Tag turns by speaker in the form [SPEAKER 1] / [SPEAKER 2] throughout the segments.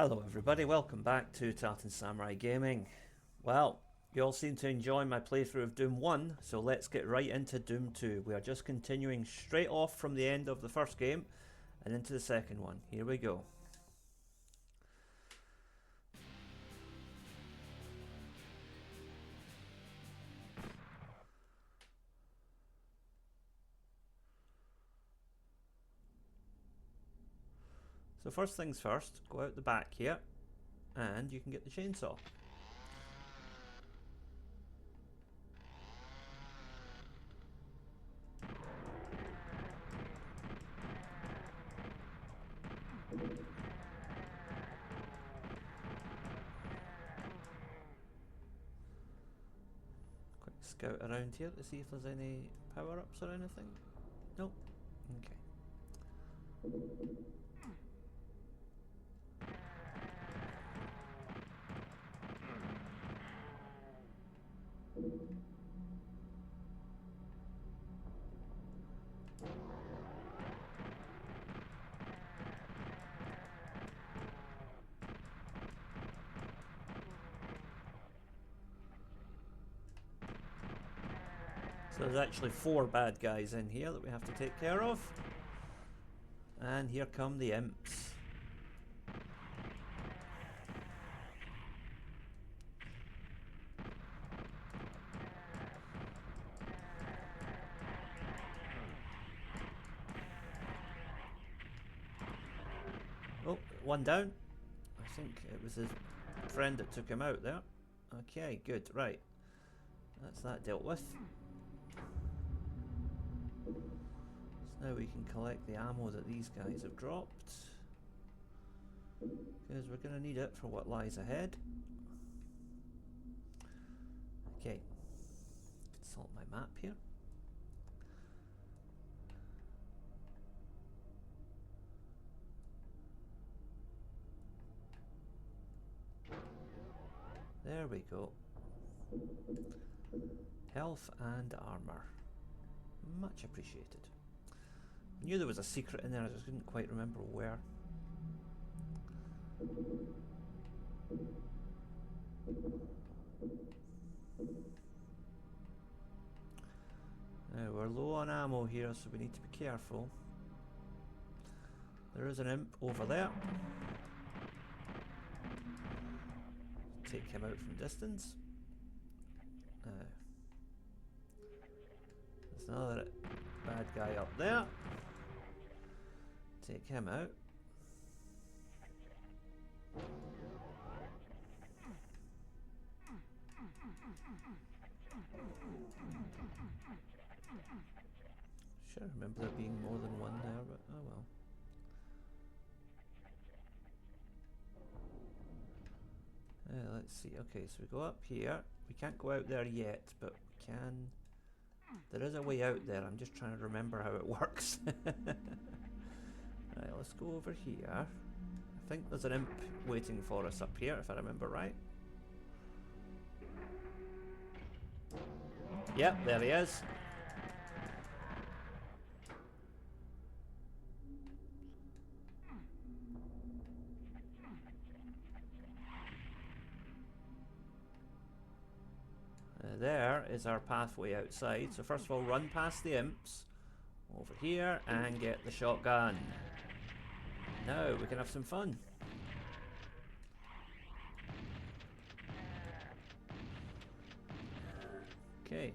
[SPEAKER 1] Hello everybody, welcome back to Tartan Samurai Gaming. Well, you all seem to enjoy my playthrough of Doom 1, so let's get right into Doom 2. We are just continuing straight off from the end of the first game and into the second one. Here we go. So first things first, go out the back here and you can get the chainsaw. Quick scout around here to see if there's any power-ups or anything. Nope. Okay. So there's actually 4 bad guys in here that we have to take care of. And here come the imps. Oh, one down. I think it was his friend that took him out there. Okay, good, right. That's that dealt with. So now we can collect the ammo that these guys have dropped, because we're going to need it for what lies ahead. Okay, consult my map here. There we go. Health and armor. Much appreciated. I knew there was a secret in there, I just couldn't quite remember where. Now we're low on ammo here, so we need to be careful. There is an imp over there. Take him out from distance. There's another bad guy up there. Take him out. Should remember there being more than one there, but oh well. Let's see. Okay, so we go up here. We can't go out there yet, but we can. There is a way out there. I'm just trying to remember how it works. Right, let's go over here. I think there's an imp waiting for us up here, if I remember right. Yep, there he is. There is our pathway outside. So first of all, run past the imps over here and get the shotgun. Now we can have some fun. Okay,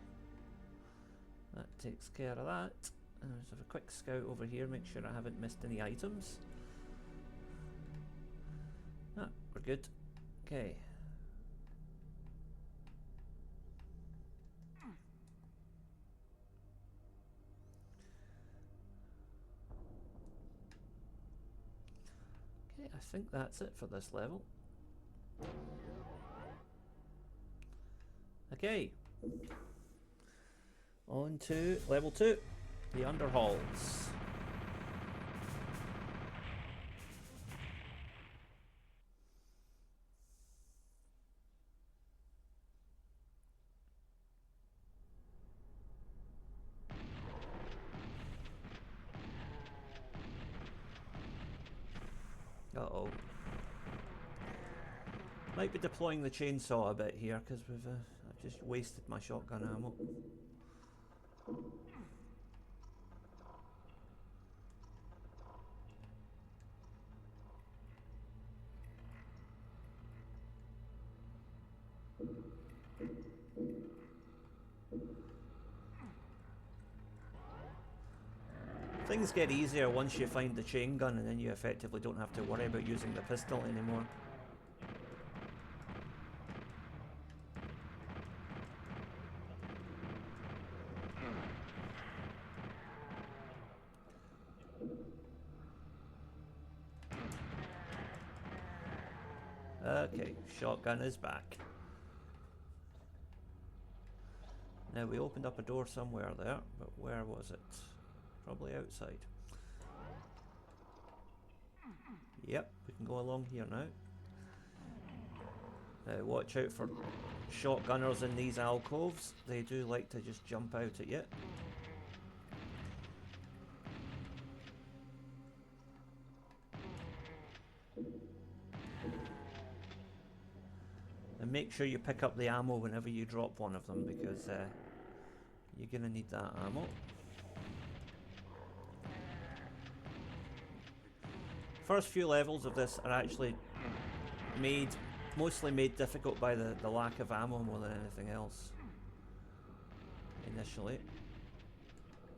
[SPEAKER 1] that takes care of that. And let's have a quick scout over here, make sure I haven't missed any items. Ah, we're good. Okay. I think that's it for this level. Okay. On to level 2, the underhalls. Uh-oh. Might be deploying the chainsaw a bit here because I've just wasted my shotgun ammo. Things get easier once you find the chain gun, and then you effectively don't have to worry about using the pistol anymore. Okay, shotgun is back. Now we opened up a door somewhere there, but where was it? Probably outside. Yep, we can go along here now. Watch out for shotgunners in these alcoves. They do like to just jump out at you. And make sure you pick up the ammo whenever you drop one of them, because you're gonna need that ammo. First few levels of this are actually mostly made difficult by the lack of ammo more than anything else. Initially.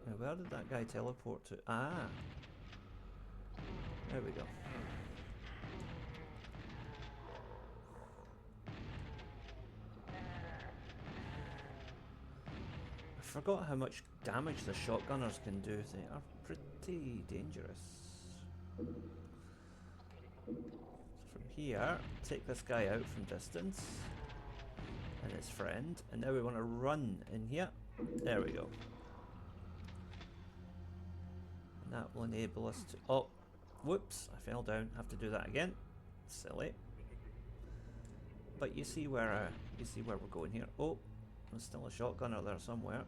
[SPEAKER 1] Now where did that guy teleport to? Ah! There we go. I forgot how much damage the shotgunners can do. They are pretty dangerous. From here, take this guy out from distance. And his friend. And now we want to run in here. There we go. And that will enable us to... Oh! Whoops! I fell down. Have to do that again. Silly. But you see where we're going here. Oh! There's still a shotgunner there somewhere.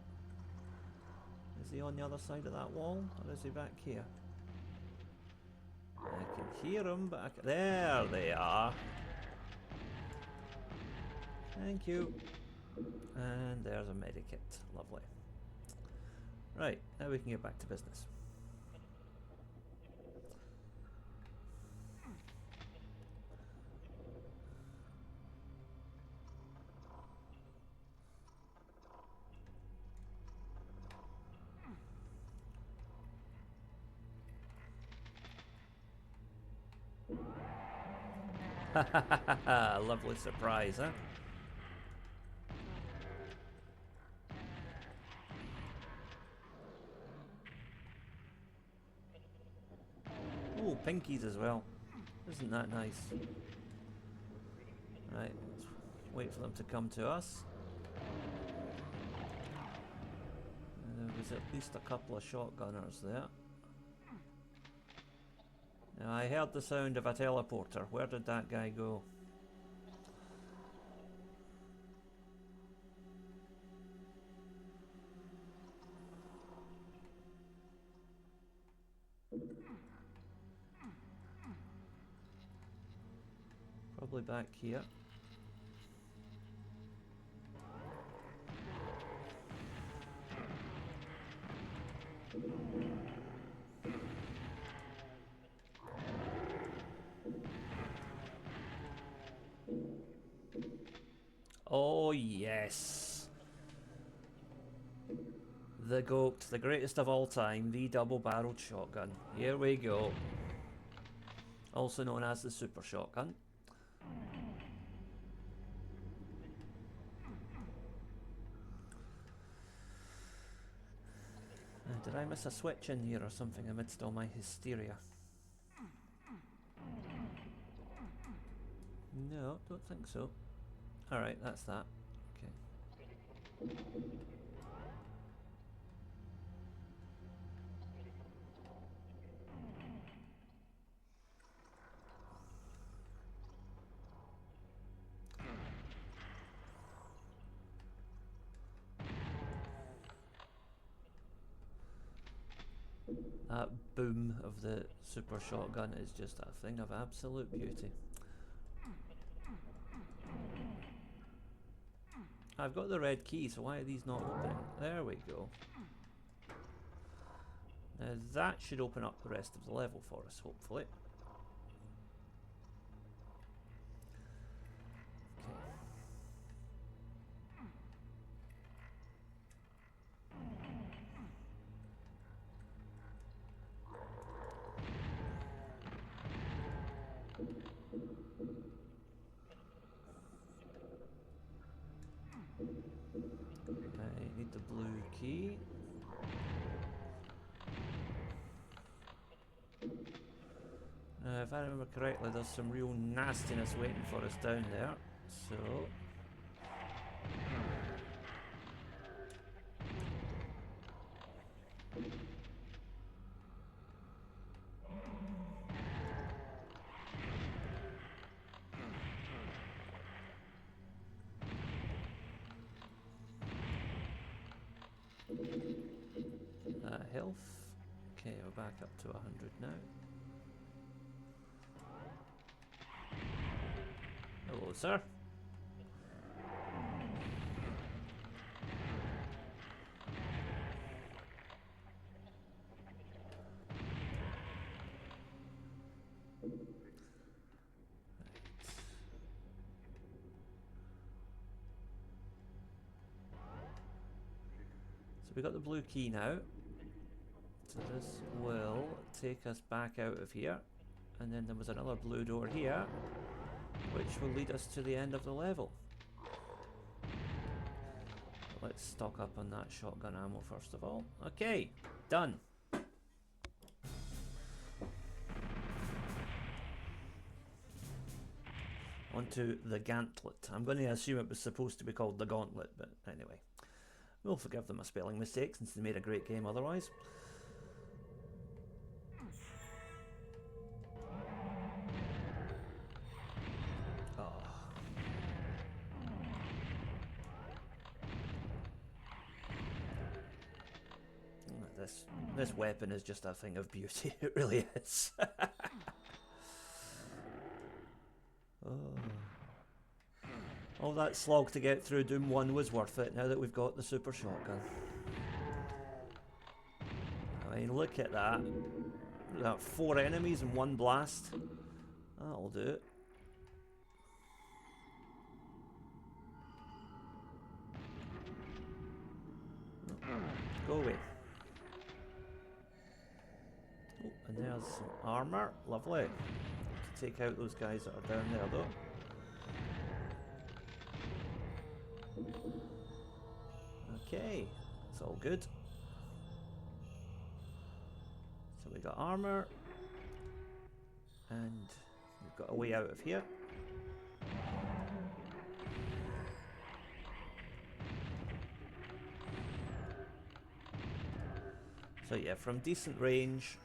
[SPEAKER 1] Is he on the other side of that wall? Or is he back here? I can hear him, but there they are. Thank you. And there's a medikit. Lovely. Right, now we can get back to business. Lovely surprise, huh? Ooh, pinkies as well. Isn't that nice? Right, let's wait for them to come to us. There was at least a couple of shotgunners there. Now, I heard the sound of a teleporter. Where did that guy go? Probably back here. Oh yes! The GOAT, the greatest of all time, the double-barreled shotgun. Here we go. Also known as the super shotgun. Did I miss a switch in here or something amidst all my hysteria? No, don't think so. Alright, that's that. Okay. That boom of the super shotgun is just a thing of absolute beauty. I've got the red key, so why are these not opening? There we go. Now that should open up the rest of the level for us, hopefully. I need the blue key. Now, if I remember correctly, there's some real nastiness waiting for us down there. So... health. Okay, we're back up to 100 now. Hello, sir. So we got the blue key now. So this will take us back out of here. And then there was another blue door here, which will lead us to the end of the level. Let's stock up on that shotgun ammo first of all. Okay, done. Onto the gauntlet. I'm going to assume it was supposed to be called the gauntlet, but anyway. We'll forgive them a spelling mistake since they made a great game otherwise. This weapon is just a thing of beauty. It really is. All that slog to get through Doom 1 was worth it now that we've got the super shotgun. I mean, look at that. That 4 enemies in one blast. That'll do it. Go away. Oh, and there's some armour. Lovely. To take out those guys that are down there though. Okay, it's all good. So we got armour. And we've got a way out of here. So yeah, from decent range,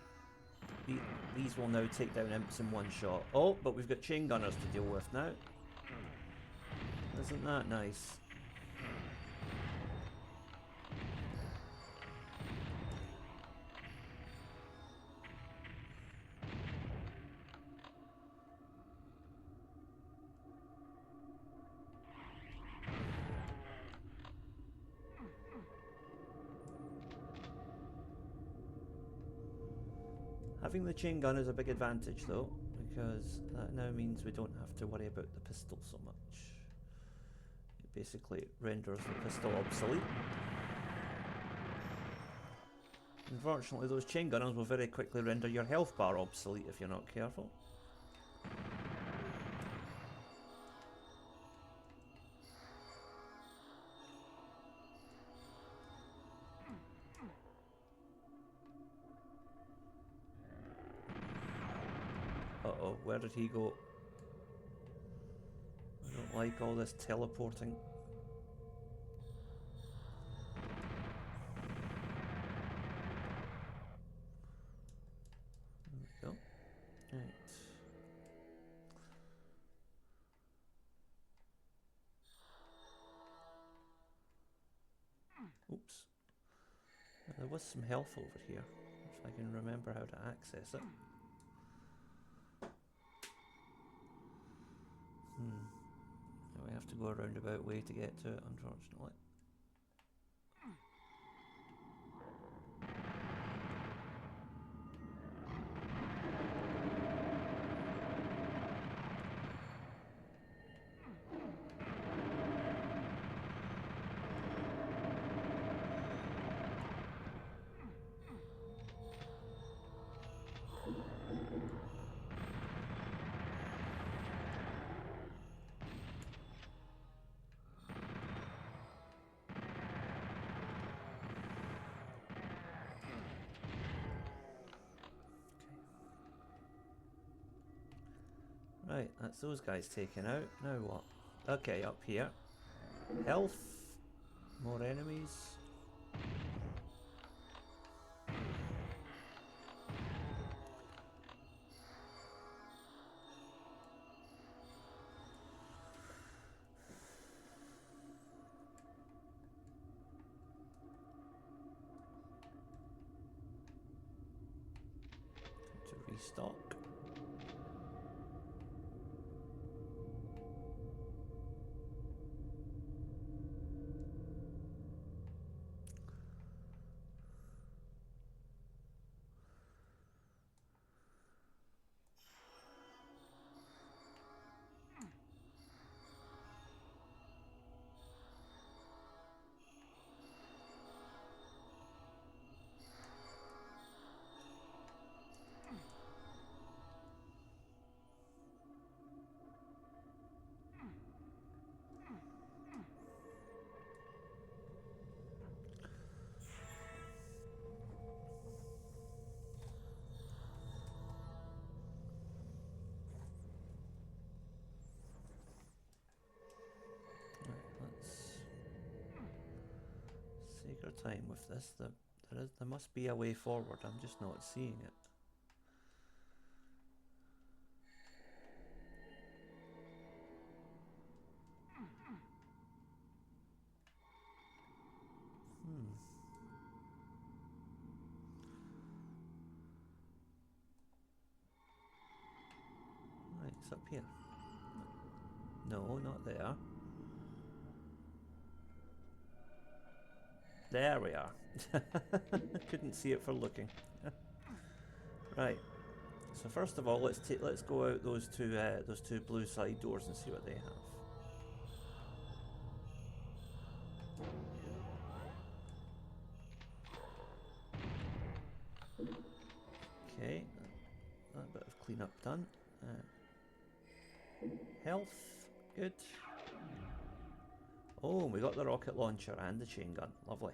[SPEAKER 1] these will now take down imps in one shot. Oh, but we've got chain gunners to deal with now. Isn't that nice? Having the chain gun is a big advantage though, because that now means we don't have to worry about the pistol so much. It basically renders the pistol obsolete. Unfortunately, those chain gunners will very quickly render your health bar obsolete if you're not careful. Uh-oh, where did he go? I don't like all this teleporting. There we go. Right. Oops. There was some health over here, if I can remember how to access it. We have have to go a roundabout way to get to it, unfortunately. Right, that's those guys taken out. Now what? Okay, up here. Health. More enemies. To restock. Take our time with this. There must be a way forward. I'm just not seeing it. Right, it's up here. No, not there. There we are. Couldn't see it for looking. Right. So first of all, let's go out those two blue side doors and see what they have. Okay, that bit of cleanup done. Health, good. Oh, we got the rocket launcher and the chain gun. Lovely.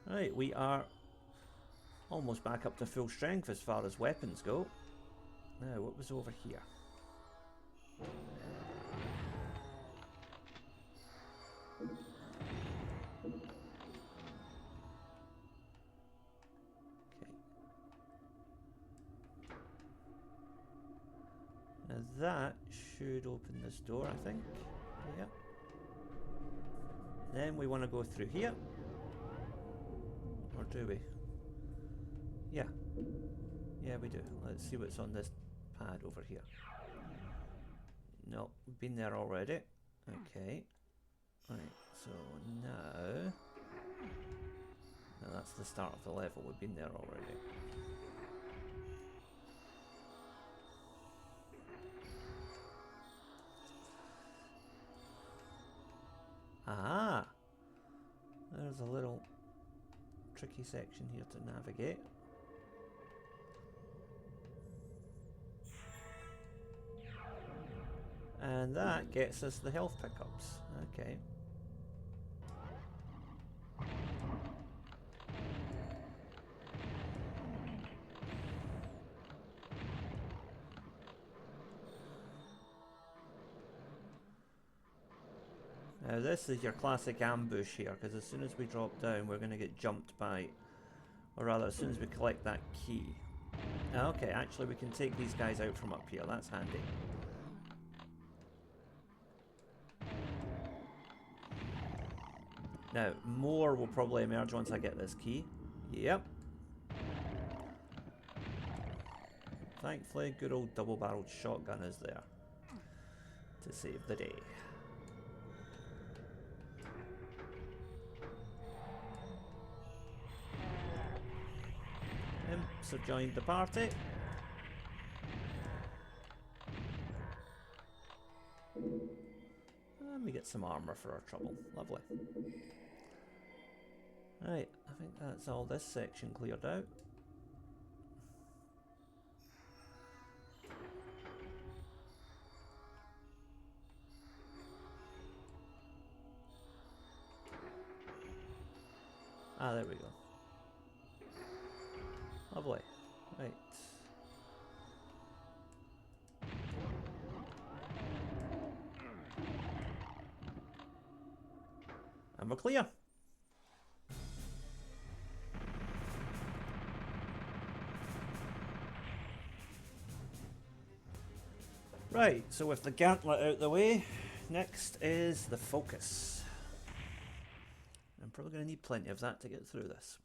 [SPEAKER 1] Right, we are almost back up to full strength as far as weapons go. Now, what was over here? Okay. Now that should open this door, I think. Yeah. Then we want to go through here. Or do we? Yeah. Yeah, we do. Let's see what's on this pad over here. No, we've been there already. Okay. Right, so now... Now that's the start of the level. We've been there already. Ah! There's a little tricky section here to navigate. And that gets us the health pickups. Okay. Now this is your classic ambush here, because as soon as we drop down we're going to get jumped by, or rather as soon as we collect that key. Okay, actually we can take these guys out from up here, that's handy. Now, more will probably emerge once I get this key. Yep. Thankfully, good old double-barreled shotgun is there to save the day. Imps have joined the party. And we get some armour for our trouble. Lovely. Right, I think that's all this section cleared out. Ah, there we go. Lovely. Right. And we're clear. Right, so with the gauntlet out the way, next is the focus. I'm probably going to need plenty of that to get through this.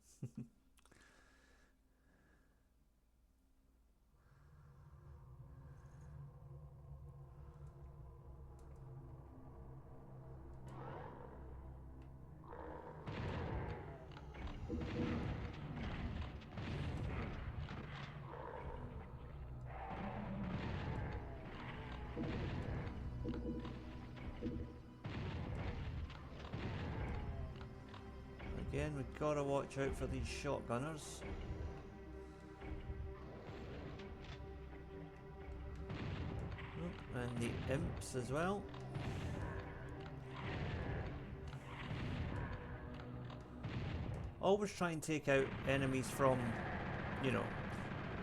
[SPEAKER 1] Again, we've got to watch out for these shotgunners. Oh, and the imps as well. Always try and take out enemies from, you know,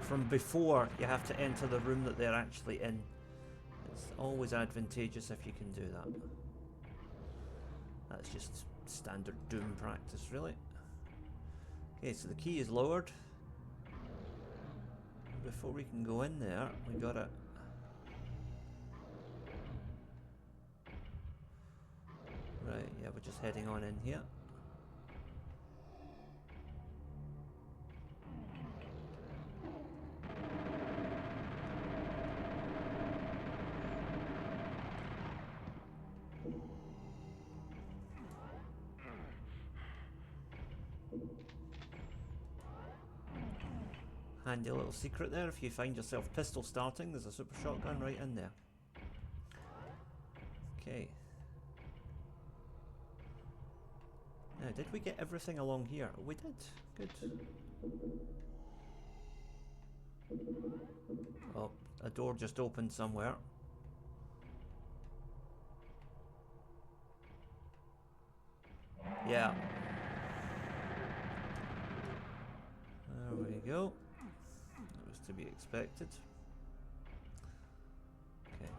[SPEAKER 1] from before you have to enter the room that they're actually in. It's always advantageous if you can do that. That's just standard Doom practice, really. Okay, so the key is lowered. Before we can go in there, we gotta... Right, yeah, we're just heading on in here. Handy little secret there, if you find yourself pistol starting, there's a super shotgun right in there. Okay. Now, did we get everything along here? We did. Good. Oh, a door just opened somewhere. Yeah. There we go. That was to be expected. Okay.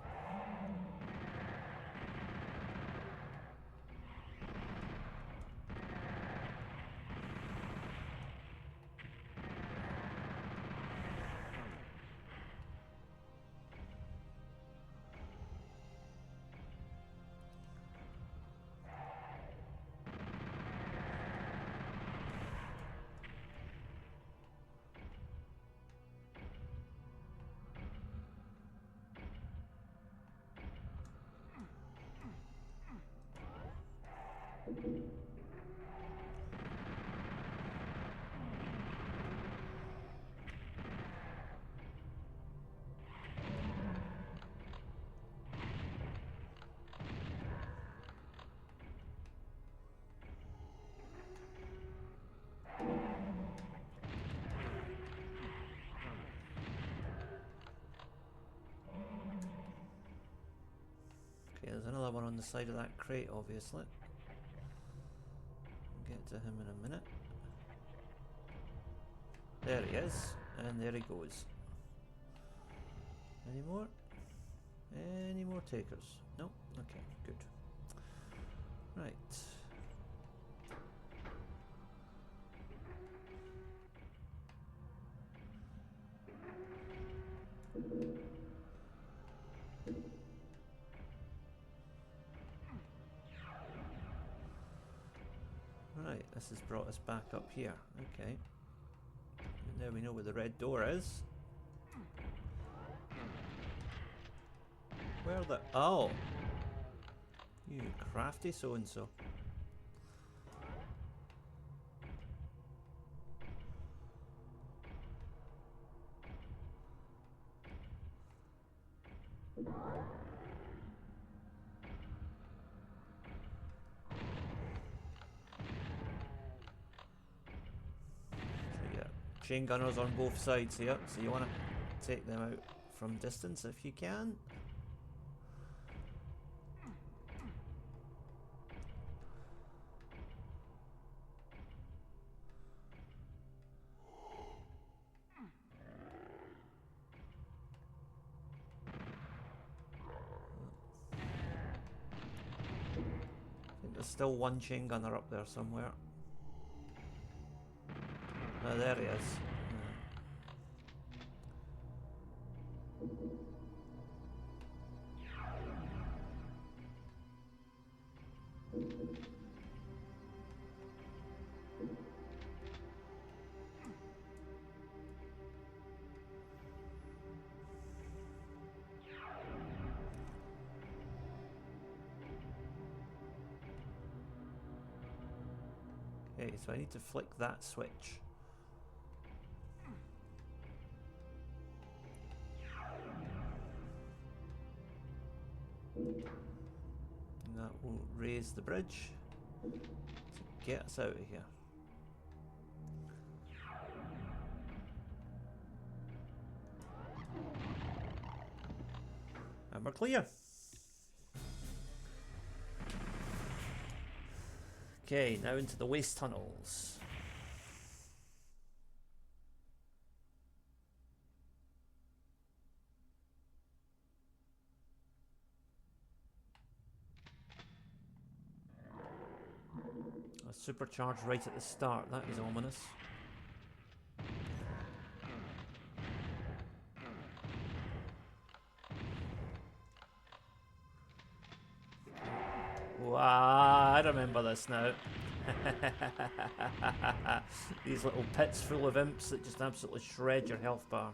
[SPEAKER 1] Okay, there's another one on the side of that crate, obviously. We'll get to him in a minute. There he is, and there he goes. Any more? Any more takers? No? Okay, good. Right. Right, this has brought us back up here. Okay. And now we know where the red door is. Where the... Oh! You crafty so-and-so. Yeah, chain gunners on both sides here, so you want to take them out from distance if you can. I think there's still one chain gunner up there somewhere. Oh, there he is. Okay, so I need to flick that switch. And that will raise the bridge to get us out of here. And we're clear. Okay, now into the waste tunnels. A supercharge right at the start, that is ominous. Wow, I remember this now. These little pits full of imps that just absolutely shred your health bar.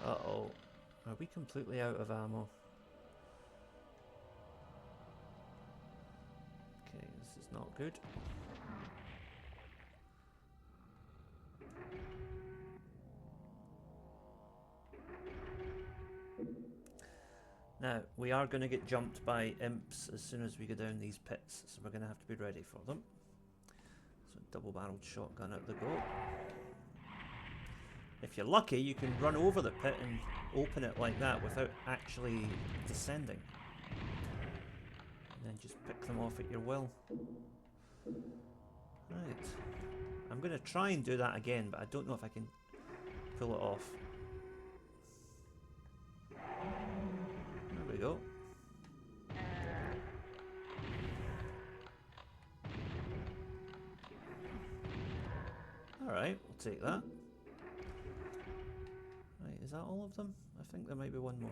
[SPEAKER 1] Uh-oh. Are we completely out of ammo? Okay, this is not good. Now, we are going to get jumped by imps as soon as we go down these pits, so we're going to have to be ready for them. So, double-barreled shotgun out the go. If you're lucky, you can run over the pit and open it like that without actually descending. And then just pick them off at your will. Right. I'm going to try and do that again, but I don't know if I can pull it off. There we go. Alright, we'll take that. Right, is that all of them? I think there might be one more.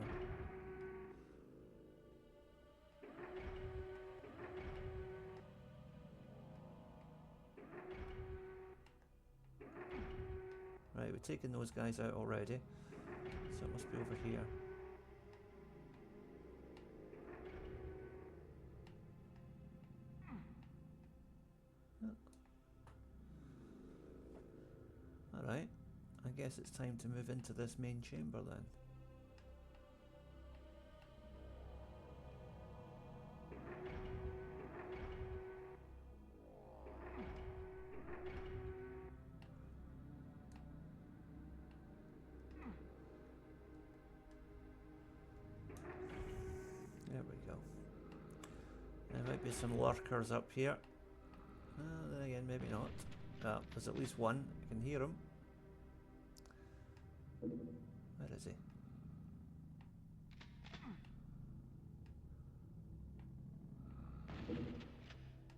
[SPEAKER 1] Right, we've taken those guys out already, so it must be over here. Alright, I guess it's time to move into this main chamber then. There we go. There might be some lurkers up here. Then again, maybe not. There's at least one. I can hear him. Where is he?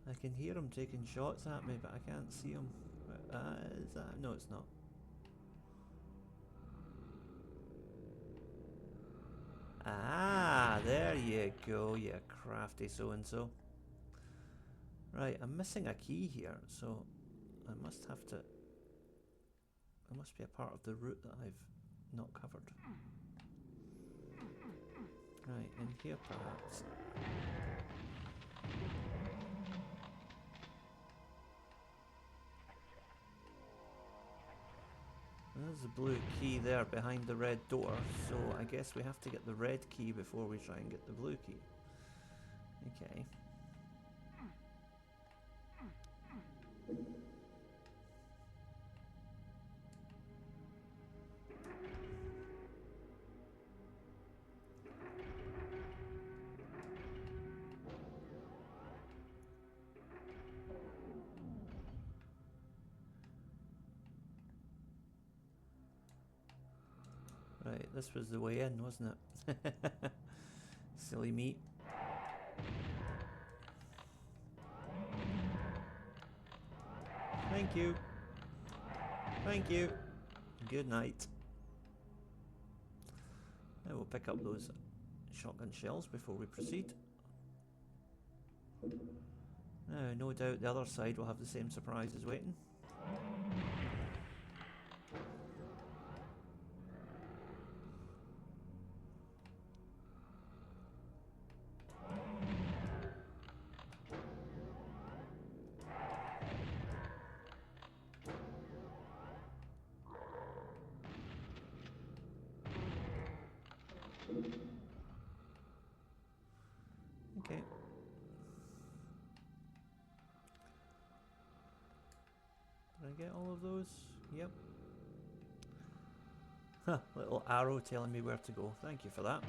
[SPEAKER 1] I can hear him taking shots at me, but I can't see him. Is that? No, it's not. Ah, there you go, you crafty so-and-so. Right, I'm missing a key here, so I must have to... It must be a part of the route that I've not covered. Right, in here perhaps. There's the blue key there behind the red door, so I guess we have to get the red key before we try and get the blue key. Okay. Right, this was the way in, wasn't it? Silly me. Thank you. Thank you. Good night. Now we'll pick up those shotgun shells before we proceed. Now, no doubt the other side will have the same surprises waiting. Okay. Did I get all of those? Yep. Huh, little arrow telling me where to go. Thank you for that.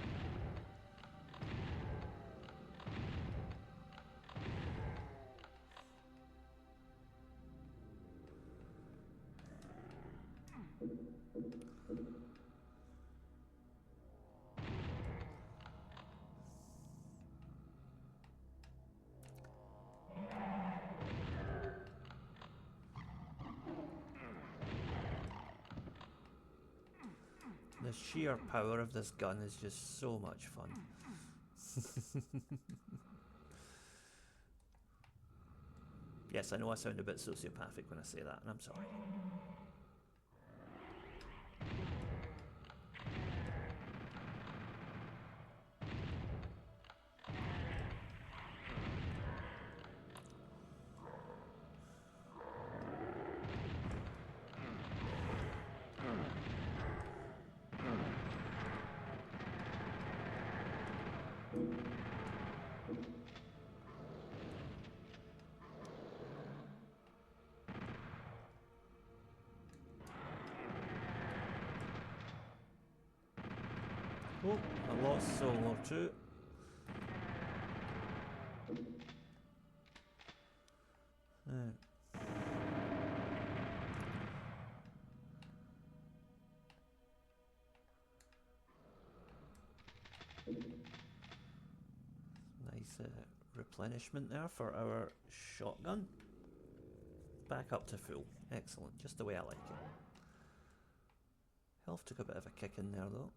[SPEAKER 1] The sheer power of this gun is just so much fun. Yes, I know I sound a bit sociopathic when I say that, and I'm sorry. Oh, I lost soul or two. Nice replenishment there for our shotgun. Back up to full. Excellent, just the way I like it. Health took a bit of a kick in there though.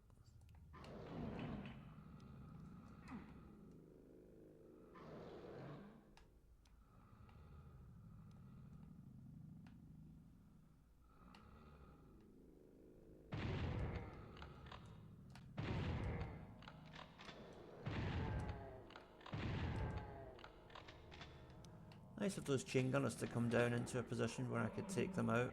[SPEAKER 1] Nice of those chain gunners to come down into a position where I could take them out.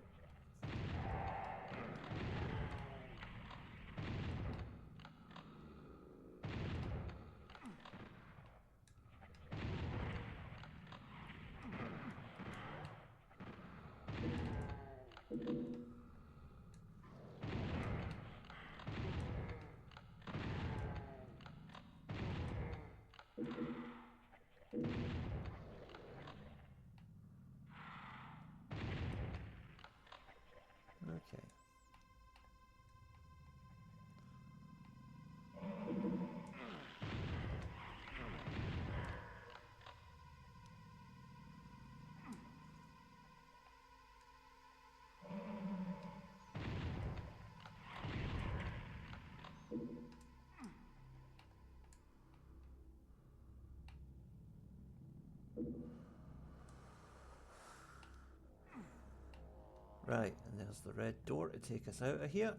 [SPEAKER 1] Right, and there's the red door to take us out of here.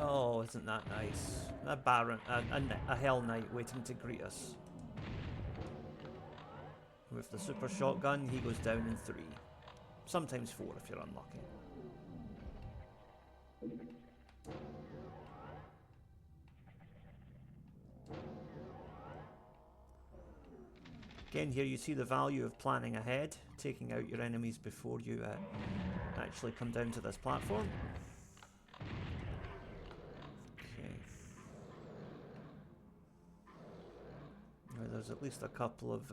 [SPEAKER 1] Oh, isn't that nice? A Baron, a Hell Knight waiting to greet us. With the super shotgun, he goes down in 3. Sometimes 4 if you're unlucky. Again, here you see the value of planning ahead, taking out your enemies before you actually come down to this platform. Okay. Now there's at least a couple of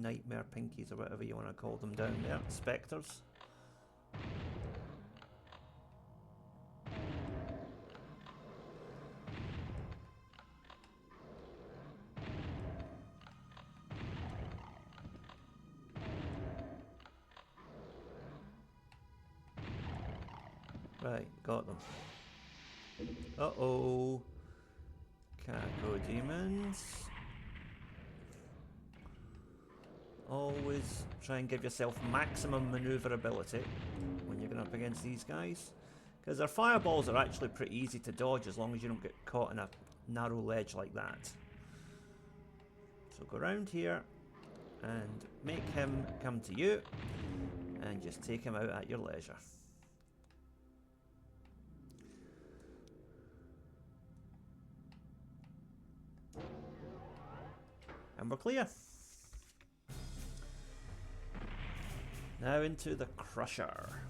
[SPEAKER 1] nightmare pinkies or whatever you want to call them down there, spectres. Right, got them. Uh-oh. Cacodemons. Always try and give yourself maximum maneuverability when you're going up against these guys. Because their fireballs are actually pretty easy to dodge as long as you don't get caught in a narrow ledge like that. So go around here and make him come to you and just take him out at your leisure. And we're clear. Now into the Crusher.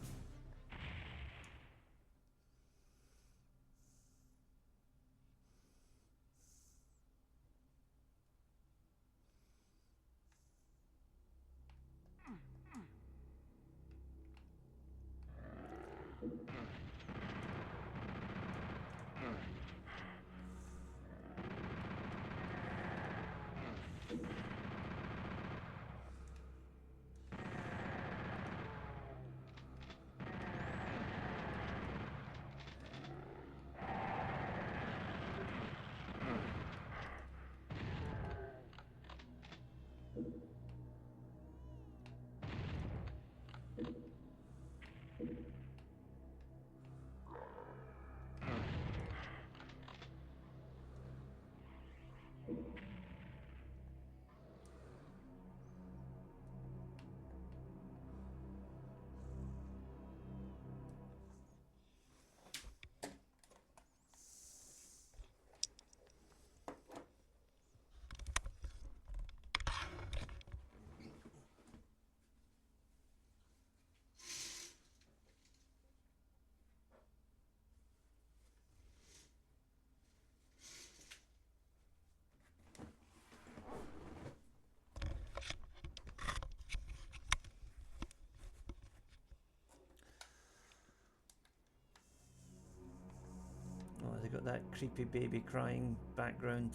[SPEAKER 1] Oh, they got that creepy baby crying background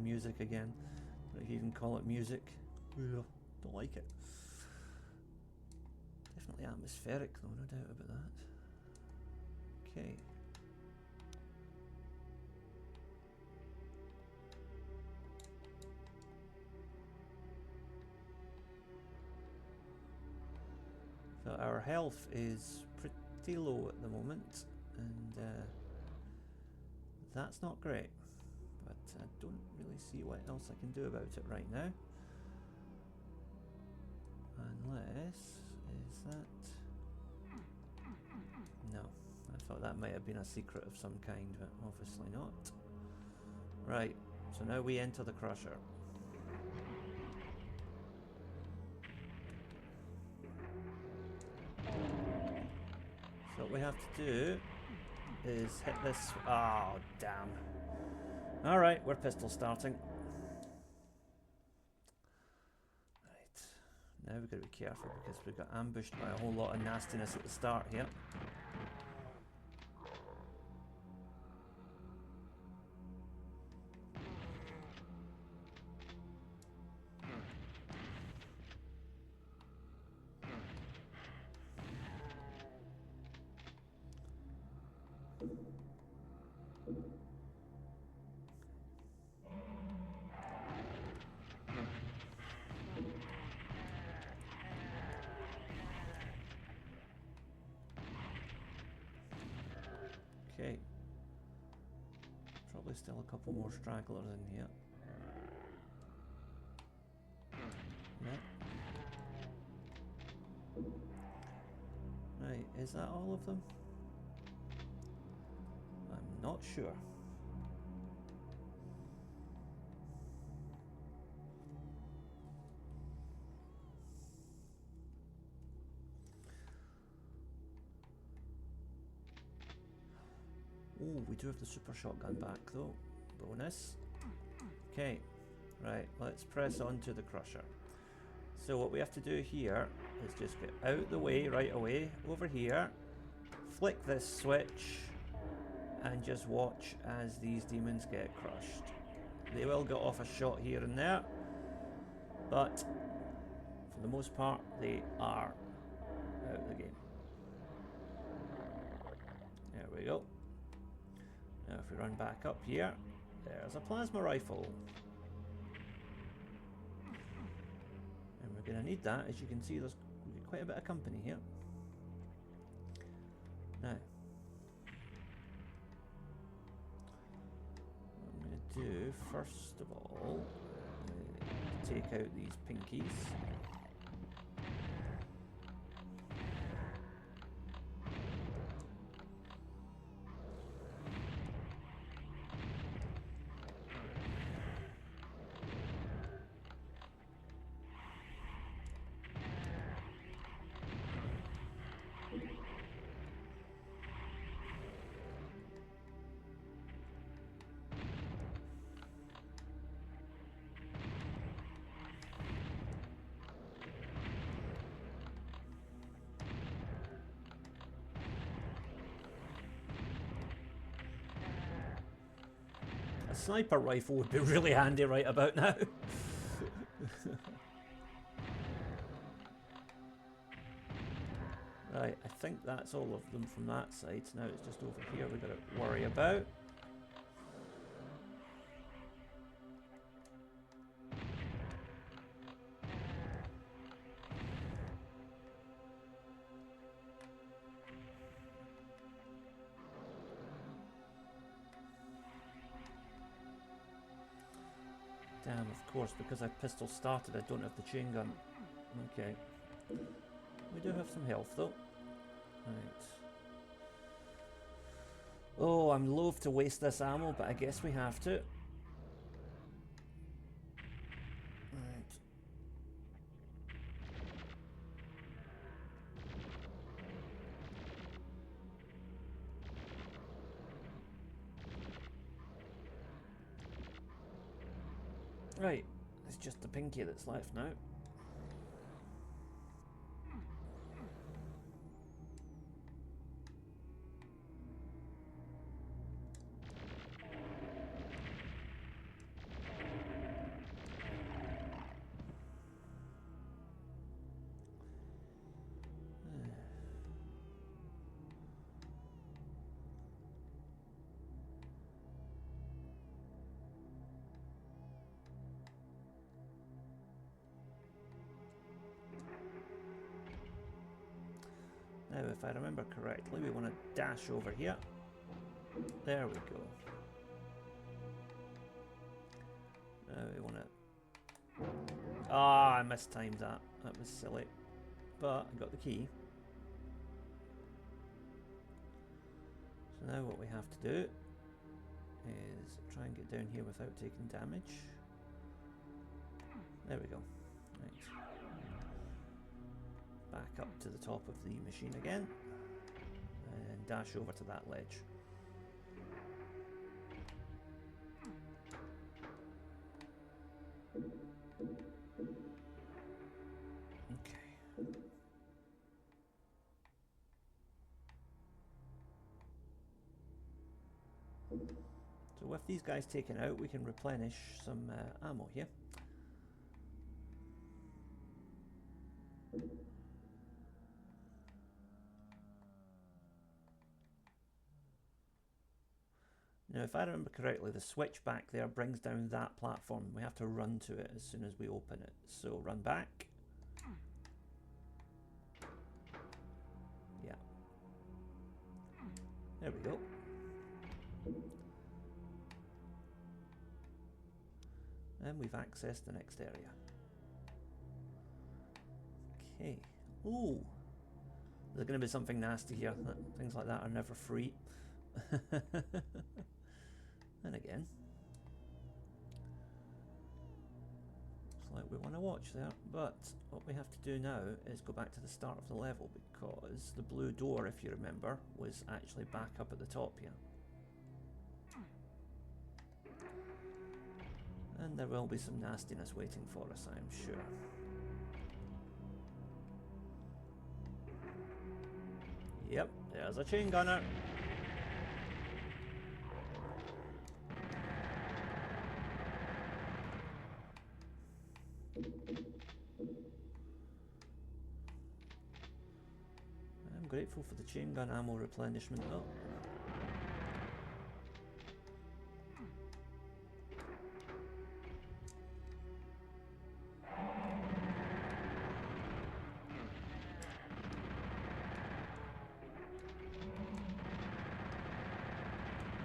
[SPEAKER 1] music again. I don't know if you even call it music. Ugh, don't like it. Definitely atmospheric though, no doubt about that. Okay. So our health is pretty low at the moment, and that's not great, but I don't really see what else I can do about it right now. Unless, is that... No, I thought that might have been a secret of some kind, but obviously not. Right, so now we enter the Crusher. So what we have to do is hit this... Oh, damn. Alright, we're pistol starting. Right, now we've got to be careful because we got ambushed by a whole lot of nastiness at the start here. probably still a couple more stragglers in here. Yeah. Right, is that all of them? I'm not sure. Oh, we do have the super shotgun back though. Bonus. Okay, right, let's press on to the crusher. So what we have to do here is just get out the way right away, over here, flick this switch, and just watch as these demons get crushed. They will get off a shot here and there, but for the most part, they are out of the game. There we go. Now if we run back up here, there's a plasma rifle. And we're going to need that. As you can see, there's quite a bit of company here. Now, what I'm going to do, first of all, take out these pinkies. A sniper rifle would be really handy right about now. Right, I think that's all of them from that side. So now it's just over here we've got to worry about. Damn, of course, because I pistol started, I don't have the chain gun. Okay. We do have some health, though. Right. Oh, I'm loath to waste this ammo, but I guess we have to. Right. Right. It's just the pinky that's left now. Now, if I remember correctly, we want to dash over here. There we go. Now we want to... Ah, I mistimed that. That was silly. But I got the key. So now what we have to do is try and get down here without taking damage. There we go. Right. Back up to the top of the machine again and dash over to that ledge. Okay. So with these guys taken out, we can replenish some ammo here. Now, if I remember correctly, the switch back there brings down that platform. We have to run to it as soon as we open it. So run back. Yeah. There we go. And we've accessed the next area. Okay. Ooh! There's going to be something nasty here. Things like that are never free. And again. Looks like we want to watch there. But what we have to do now is go back to the start of the level, because the blue door, if you remember, was actually back up at the top here. And there will be some nastiness waiting for us, I am sure. Yep, there's a chain gunner. I'm grateful for the chain gun ammo replenishment though.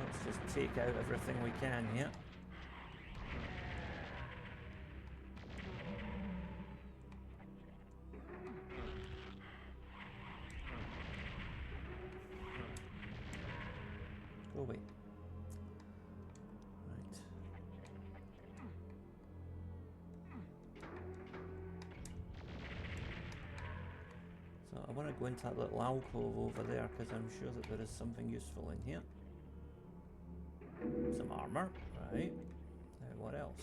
[SPEAKER 1] Let's just take out everything we can here. Go away. Right. So I want to go into that little alcove over there, because I'm sure that there is something useful in here. Some armor, right. What else?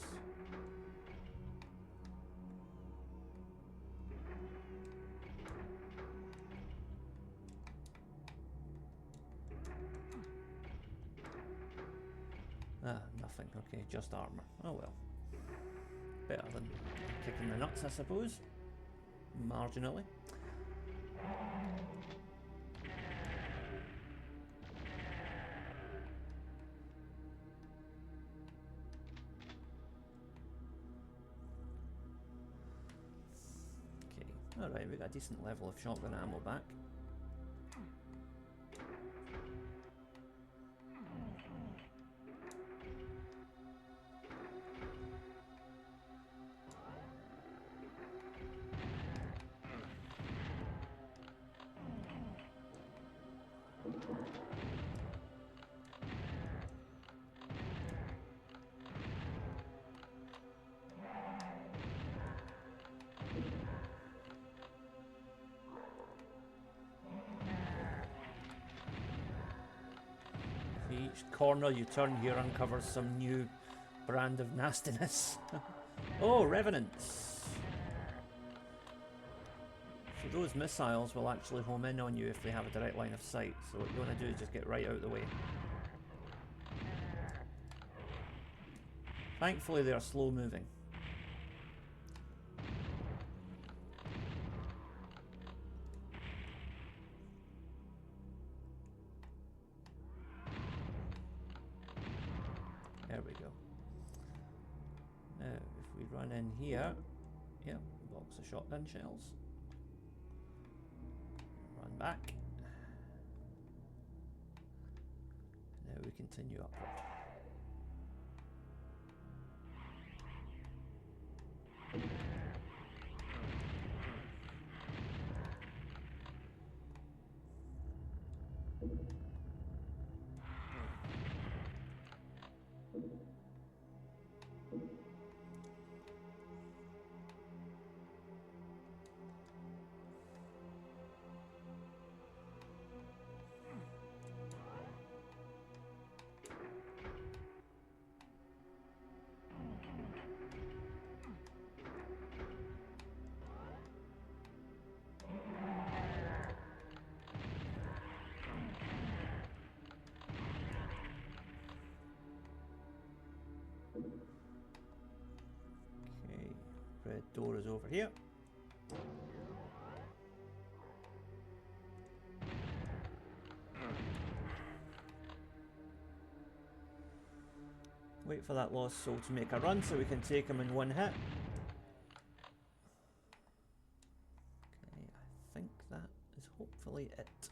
[SPEAKER 1] Ah, nothing. Okay, just armor. Oh well. Better than kicking the nuts, I suppose. Marginally. Alright, we got a decent level of shotgun ammo back. Each corner you turn here uncovers some new brand of nastiness. Oh, revenants! So those missiles will actually home in on you if they have a direct line of sight. So what you want to do is just get right out of the way. Thankfully they are slow moving. There we go. Now, if we run in here, yep, box of shotgun shells. Run back. Now we continue upward. Red door is over here. Wait for that lost soul to make a run so we can take him in one hit. Okay, I think that is hopefully it.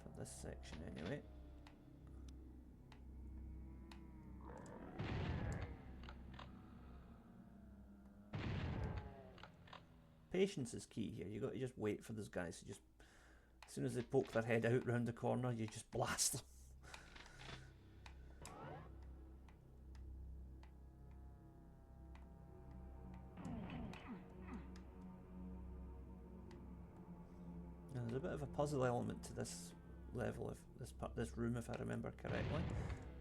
[SPEAKER 1] For this section anyway. patience is key here. You got to just wait for those guys to just, as soon as they poke their head out round the corner, you just blast them. Now, there's a bit of a puzzle element to this level, if this room, if I remember correctly.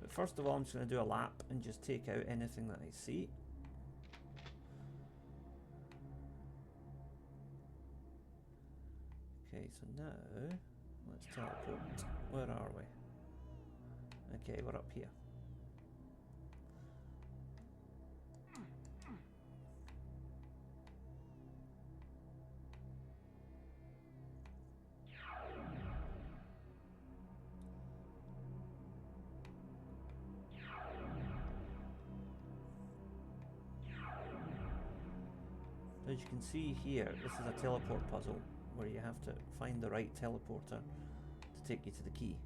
[SPEAKER 1] But first of all, I'm just going to do a lap and just take out anything that I see. Okay, so now let's teleport. Where are we? Okay, we're up here. As you can see here, this is a teleport puzzle where you have to find the right teleporter to take you to the key.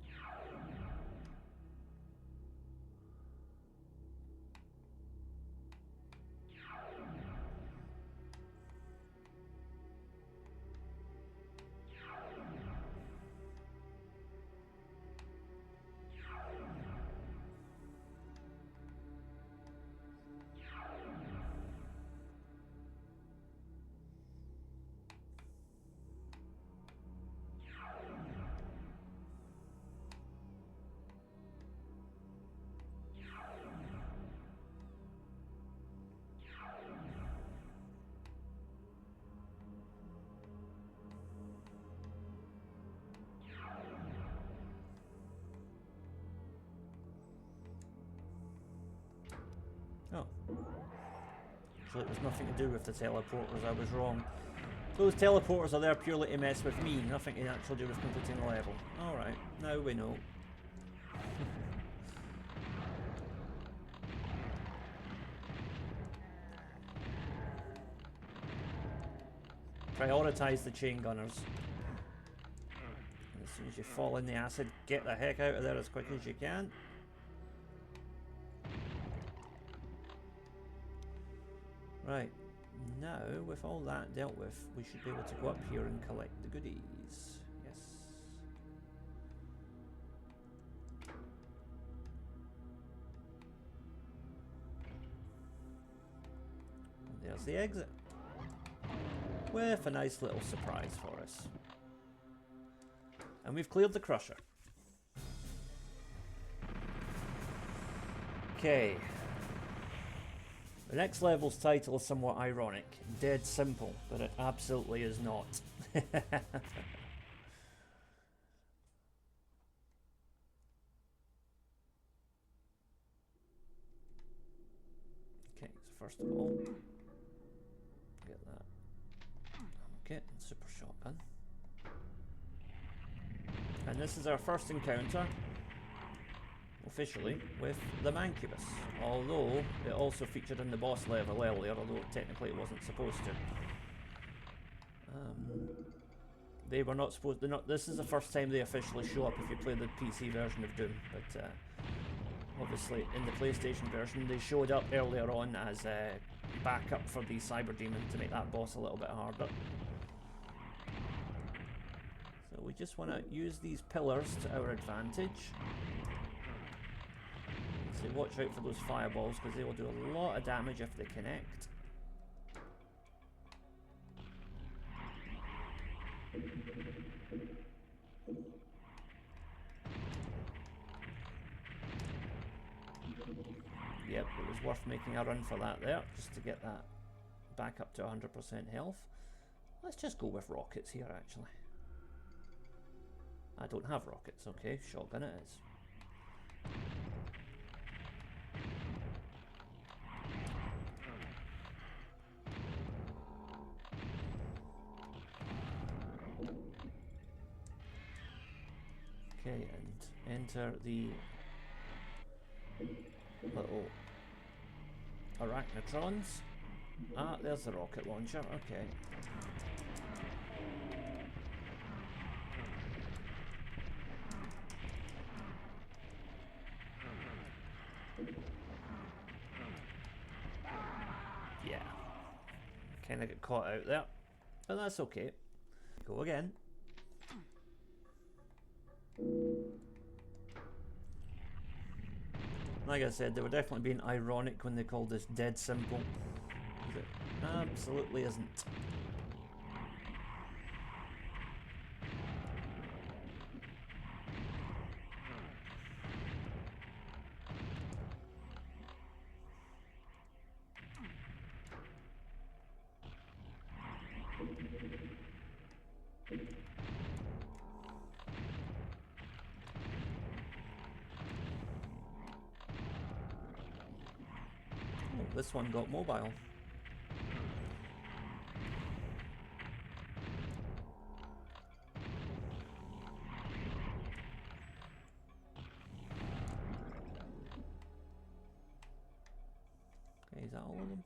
[SPEAKER 1] Oh. So it was nothing to do with the teleporters, I was wrong. Those teleporters are there purely to mess with me, nothing to actually do with completing the level. Alright, now we know. Prioritise the chain gunners. And as soon as you fall in the acid, get the heck out of there as quick as you can. Right, now with all that dealt with, we should be able to go up here and collect the goodies. Yes. And there's the exit. With a nice little surprise for us. And we've cleared the crusher. Okay. The next level's title is somewhat ironic. Dead simple, but it absolutely is not. Okay, so first of all, get that. Okay, super shotgun. And this is our first encounter, officially, with the Mancubus, although it also featured in the boss level earlier, although technically it wasn't supposed to. They were not supposed to. This is the first time they officially show up if you play the PC version of Doom, but obviously in the PlayStation version they showed up earlier on as backup for the Cyber Demon to make that boss a little bit harder. So we just want to use these pillars to our advantage. So watch out for those fireballs because they will do a lot of damage if they connect. Yep, it was worth making a run for that there, just to get that back up to 100% health. Let's just go with rockets here, actually. I don't have rockets, okay, shotgun it is. Okay, and enter the little arachnotrons. Ah, there's the rocket launcher, okay. Yeah. Kinda get caught out there. but that's okay. Go again. Like I said, they were definitely being ironic when they called this dead simple. It absolutely isn't. Oh, this one got mobile. Okay, is that all of them?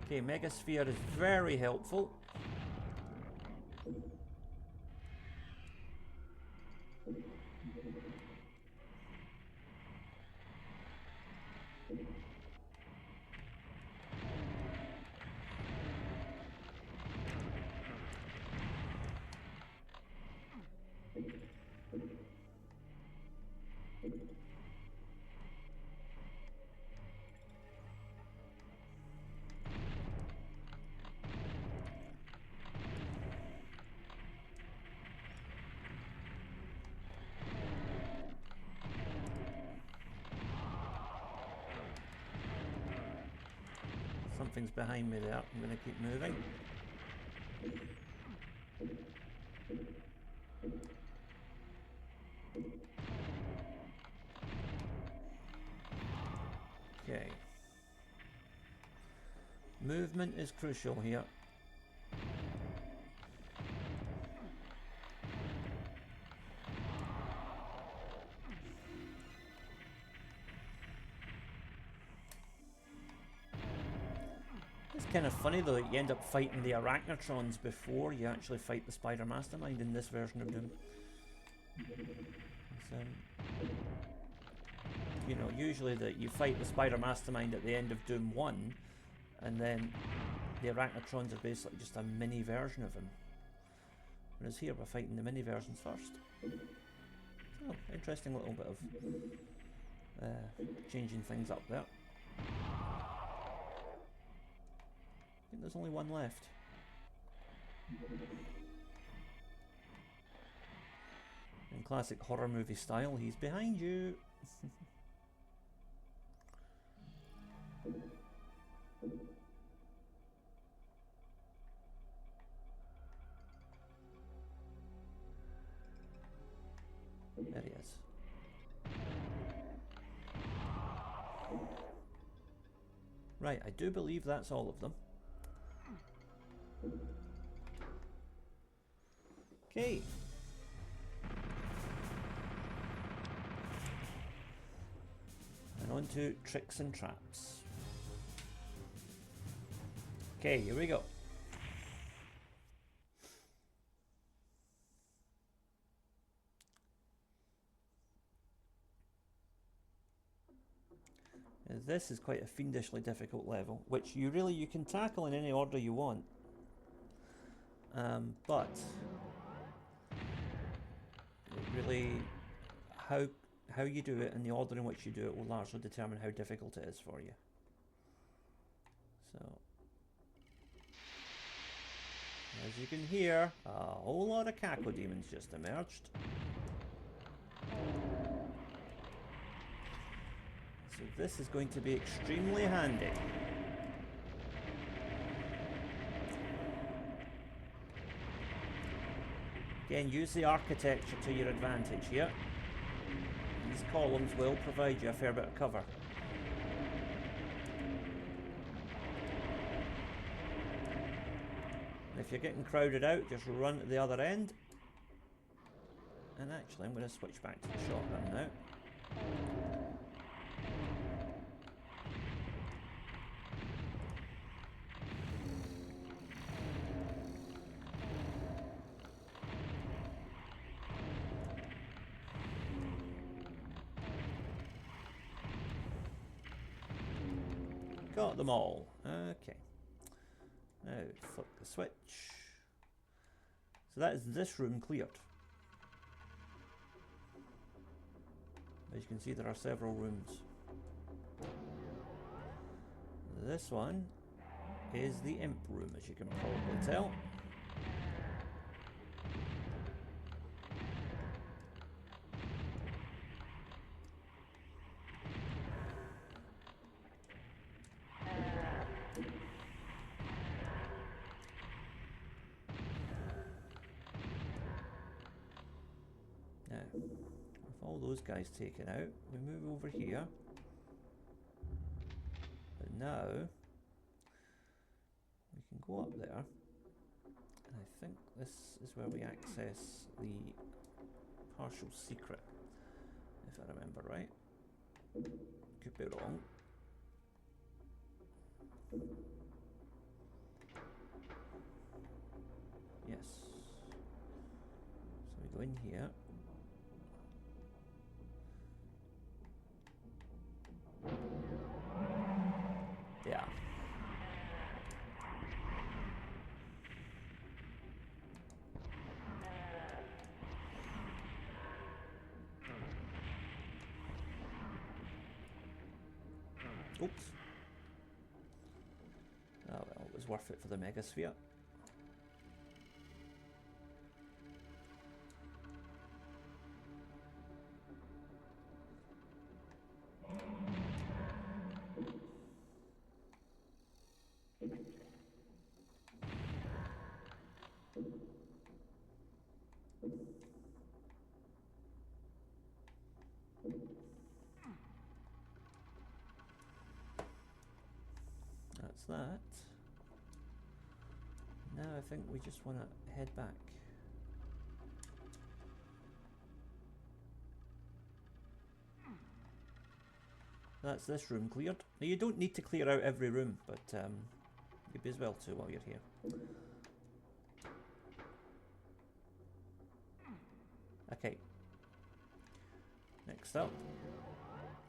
[SPEAKER 1] Okay, Megasphere is very helpful. Something's behind me there. I'm going to keep moving. Okay. Movement is crucial here. It's kind of funny though that you end up fighting the Arachnotrons before you actually fight the Spider Mastermind in this version of Doom. So, you know, usually that you fight the Spider Mastermind at the end of Doom 1, and then the Arachnotrons are basically just a mini version of him. Whereas here we're fighting the mini versions first. Oh, interesting little bit of changing things up there. I think there's only one left. In classic horror movie style, he's behind you. There he is. Right, I do believe that's all of them. Okay. And on to tricks and traps. Okay, here we go. This is quite a fiendishly difficult level, which you can tackle in any order you want. But really, how you do it and the order in which you do it will largely determine how difficult it is for you. So, as you can hear, a whole lot of cacodemons just emerged. So this is going to be extremely handy. Again, use the architecture to your advantage here. These columns will provide you a fair bit of cover. And if you're getting crowded out, just run to the other end. And actually, I'm going to switch back to the shotgun now. got them all. Okay. Now flip the switch. So that is this room cleared. As you can see, there are several rooms. This one is the imp room, as you can probably tell. Now, with all those guys taken out, we move over here. But now, we can go up there. And I think this is where we access the partial secret, if I remember right. Could be wrong. Yes. So we go in here. Yeah. Oops. Oh well, it was worth it for the megasphere. That's that. Now I think we just want to head back. That's this room cleared. Now you don't need to clear out every room, but you'd be as well to while you're here. Okay. Next up,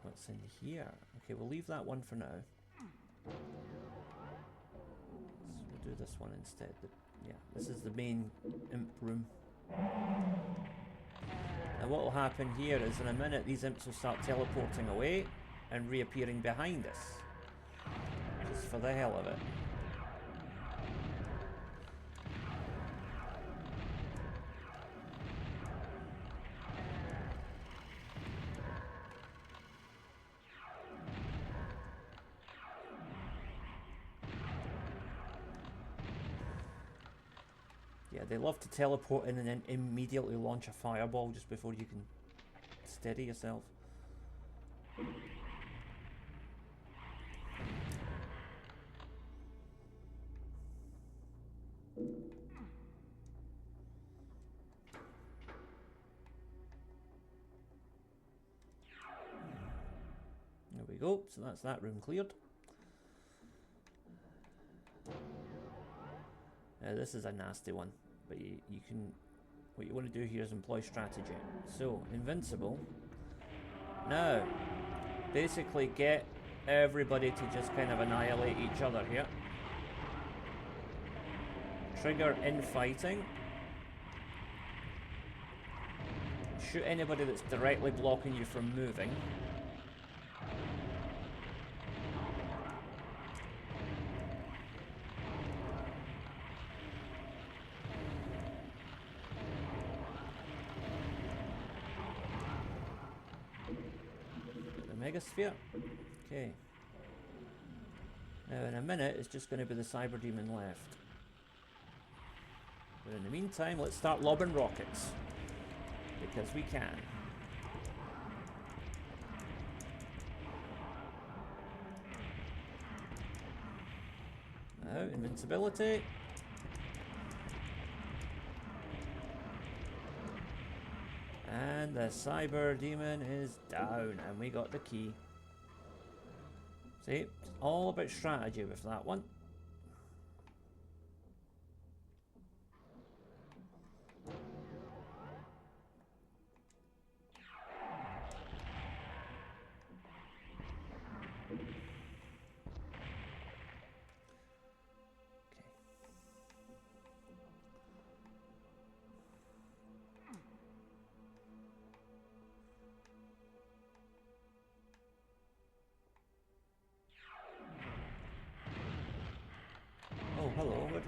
[SPEAKER 1] what's in here? Okay, we'll leave that one for now. So we'll do this one instead. Yeah, this is the main imp room. And what will happen here is in a minute these imps will start teleporting away and reappearing behind us. Just for the hell of it. Yeah, they love to teleport in and then immediately launch a fireball just before you can steady yourself. There we go, so that's that room cleared. This is a nasty one, but you can, what you want to do here is employ strategy. So, invincible. Now, basically get everybody to just kind of annihilate each other here. Trigger infighting. Shoot anybody that's directly blocking you from moving. Megasphere. Okay. Now in a minute it's just going to be the cyber demon left. But in the meantime, let's start lobbing rockets. Because we can. Now, invincibility. And the cyber demon is down, and we got the key. See, it's all about strategy with that one.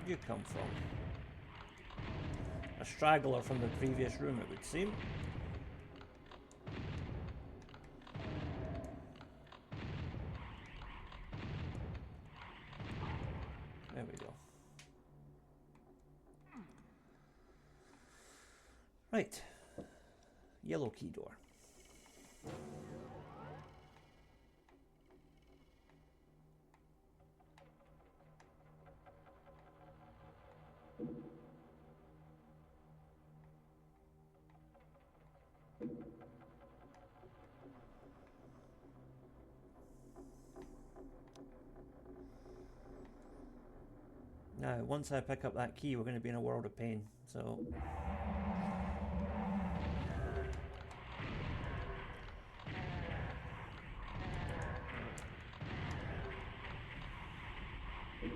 [SPEAKER 1] did you come from? A straggler from the previous room, it would seem. There we go. Right. Yellow key door. Now, once I pick up that key, we're going to be in a world of pain, so... We'll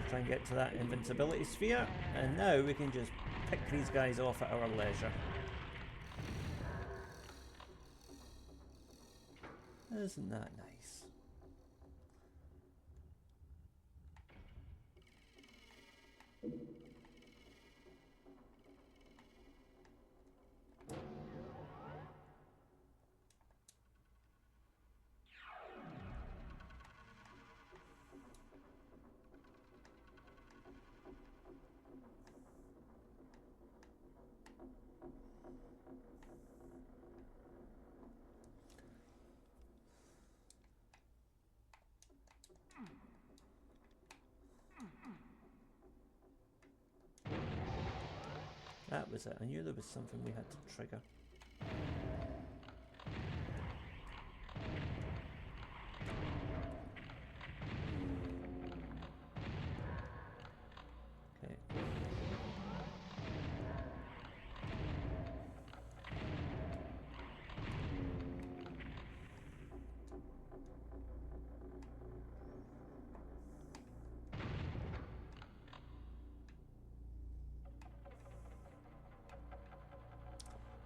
[SPEAKER 1] try and get to that invincibility sphere, and now we can just pick these guys off at our leisure. Isn't that nice? That was it. I knew there was something we had to trigger. Okay.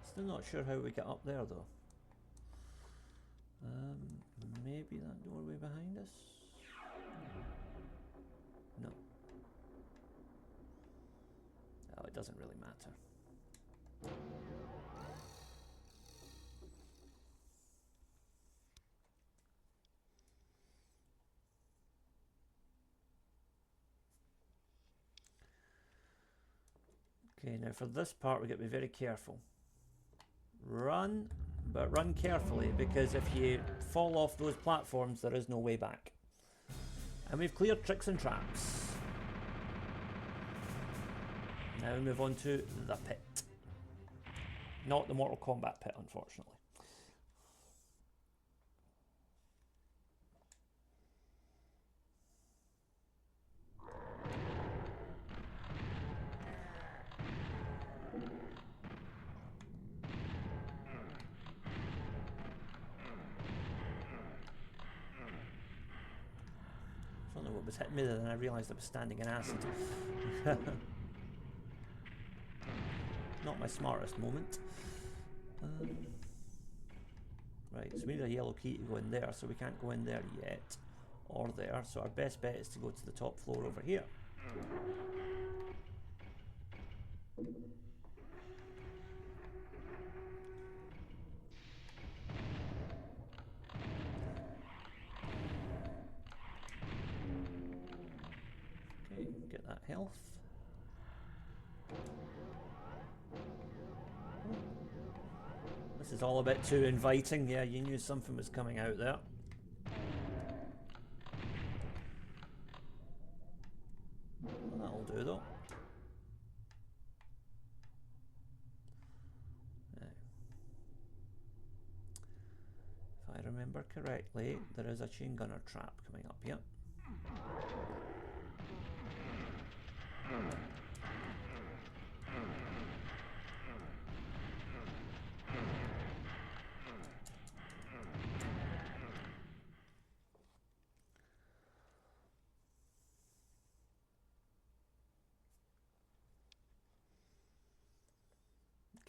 [SPEAKER 1] Still not sure how we get up there though. Maybe that doorway behind us? No. Oh, it doesn't really matter. Okay, now for this part we got to be very careful. Run, but run carefully, because if you fall off those platforms there is no way back. And we've cleared tricks and traps. Now we move on to the pit. Not the Mortal Kombat pit, unfortunately. I don't know what was hitting me there, then I realised I was standing in acid. Not my smartest moment. Right, so we need a yellow key to go in there, so we can't go in there yet. Or there, so our best bet is to go to the top floor over here. Okay, get that health. This is all a bit too inviting. Yeah, you knew something was coming out there. Well, that'll do though. If I remember correctly, there is a chain gunner trap coming up here.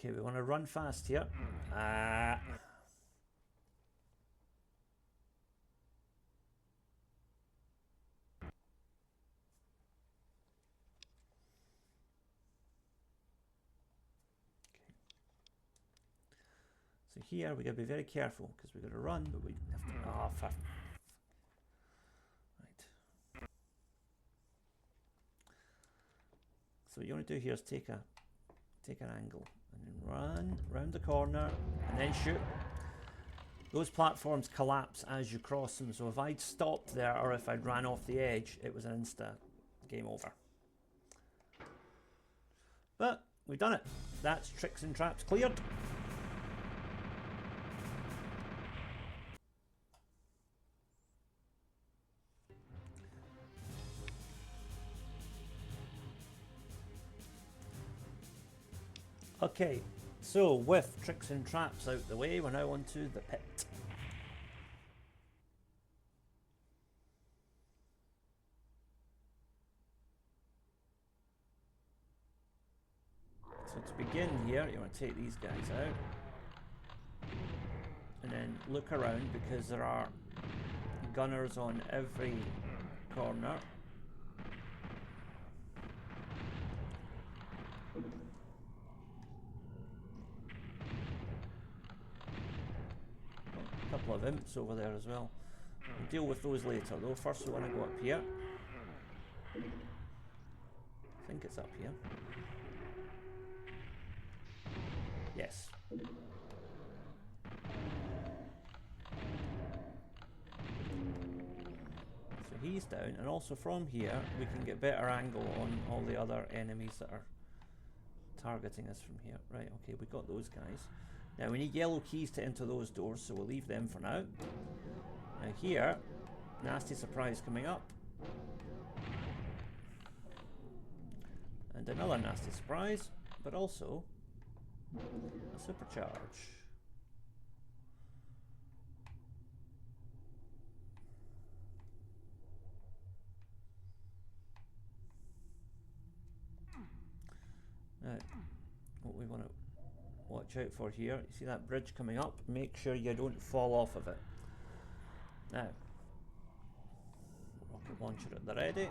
[SPEAKER 1] Okay, we want to run fast here. So here we got to be very careful because we got to run, but we have to. Oh, fuck. Right. So what you want to do here is take an angle and then run round the corner and then shoot. Those platforms collapse as you cross them, so if I'd stopped there or if I'd ran off the edge, it was an insta game over. But we've done it. That's tricks and traps cleared. Okay, so with tricks and traps out the way, we're now onto the pit. So to begin here, you want to take these guys out and then look around because there are gunners on every corner. A couple of imps over there as well. We'll deal with those later though. First we want to go up here. I think it's up here. Yes. So he's down, and also from here we can get better angle on all the other enemies that are targeting us from here. Right, okay, we got those guys. Now we need yellow keys to enter those doors, so we'll leave them for now. Now here, nasty surprise coming up. And another nasty surprise, but also a supercharge. Now, what we want to watch out for here, you see that bridge coming up? Make sure you don't fall off of it. Now, rocket launcher at the ready.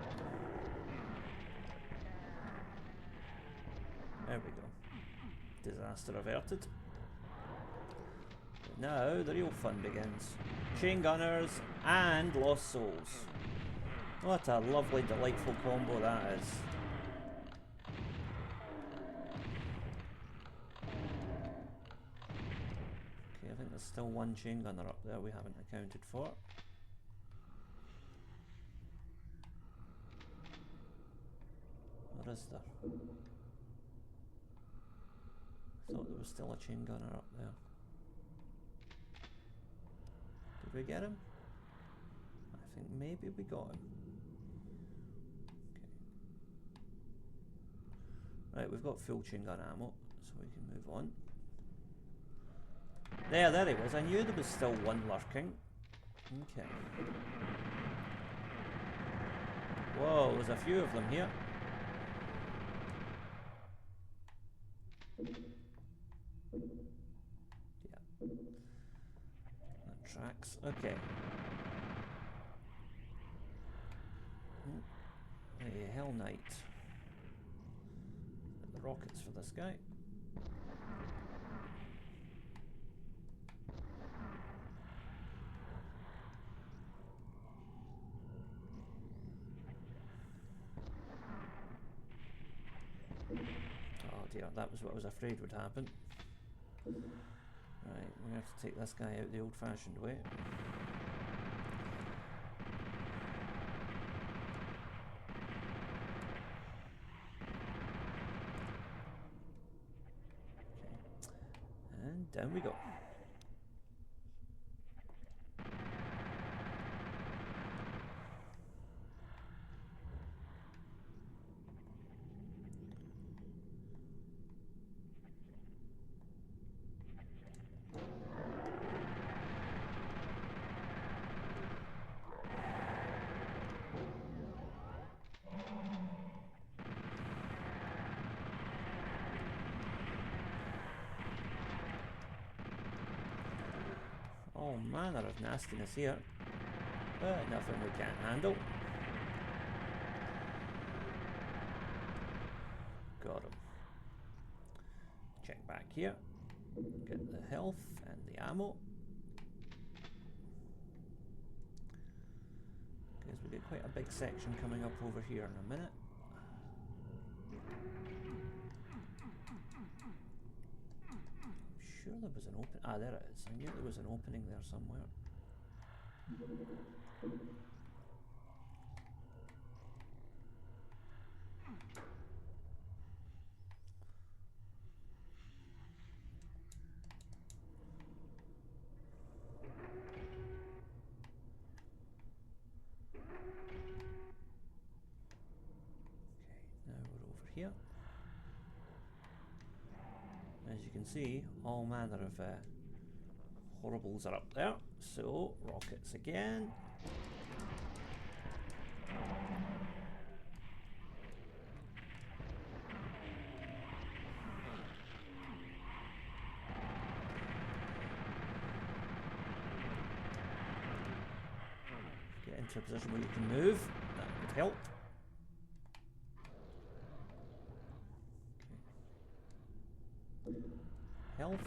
[SPEAKER 1] There we go. Disaster averted. But now the real fun begins. Chain gunners and lost souls. What a lovely, delightful combo that is. Okay, I think there's still one chain gunner up there we haven't accounted for. Or is there? I thought there was still a chain gunner up there. Did we get him? I think maybe we got him. Okay. Right, we've got full chain gun ammo, so we can move on. There he was. I knew there was still one lurking. Okay. Whoa, there's a few of them here. Yeah. That tracks. Okay. Hey, Hell Knight. The rockets for this guy. Oh dear, that was what I was afraid would happen. Right, we have to take this guy out the old-fashioned way. Okay. And down we go. All manner of nastiness here, but nothing we can't handle. Got him. Check back here. Get the health and the ammo. Because we get quite a big section coming up over here in a minute. I'm sure there was an open. Ah, there it is. I knew there was an opening there somewhere. Here. As you can see, all manner of horribles are up there. So, rockets again. Get into a position where you can move. That would help. Health.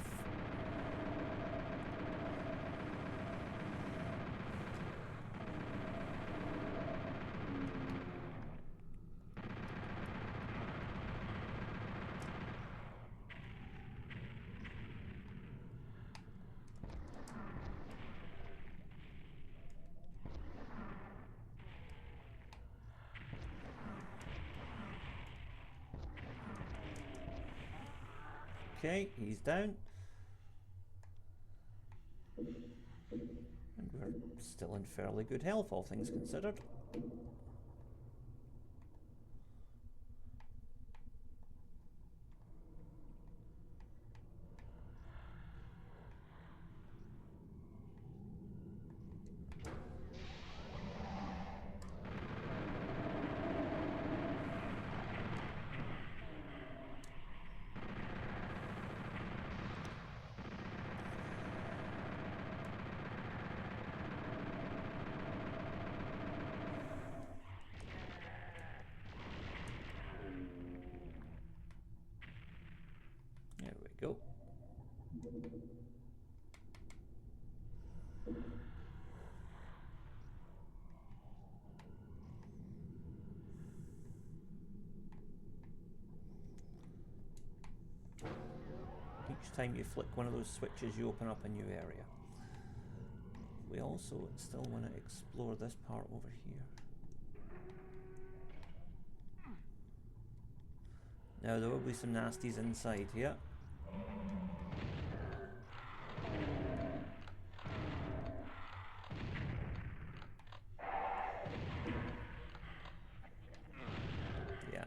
[SPEAKER 1] Okay, he's down. And we're still in fairly good health, all things considered. Go. Each time you flick one of those switches, you open up a new area. We also still want to explore this part over here. Now there will be some nasties inside here. Yeah.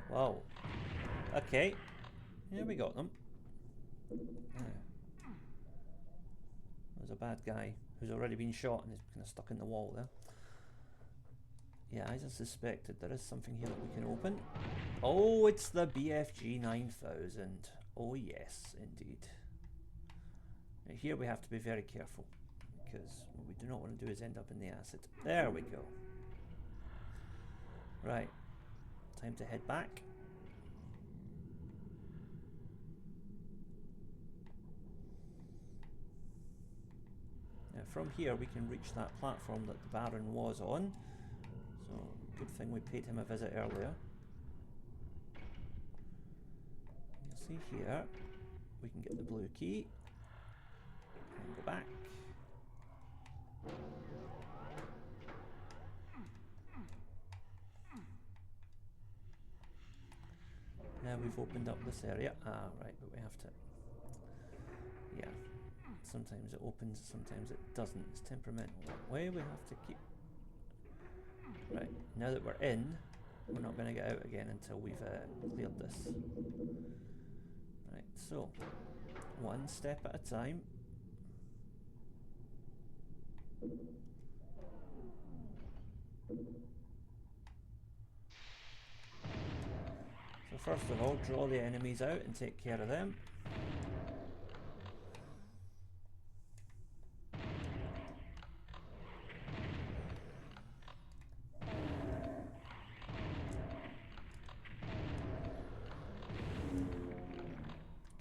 [SPEAKER 1] Whoa. Okay. Yeah, we got them. There's a bad guy who's already been shot and is kind of stuck in the wall there. Yeah, as I suspected, there is something here that we can open. Oh, it's the BFG 9000. Oh yes, indeed. Now here we have to be very careful, because what we do not want to do is end up in the acid. There we go. Right, time to head back. Now from here we can reach that platform that the Baron was on. So good thing we paid him a visit earlier. You'll see here we can get the blue key and go back. Now we've opened up this area. Ah, right, but we have to... Yeah, sometimes it opens, sometimes it doesn't. It's temperamental that way. We have to keep... Right, now that we're in, we're not going to get out again until we've cleared this. Right, so, one step at a time. So first of all, draw the enemies out and take care of them.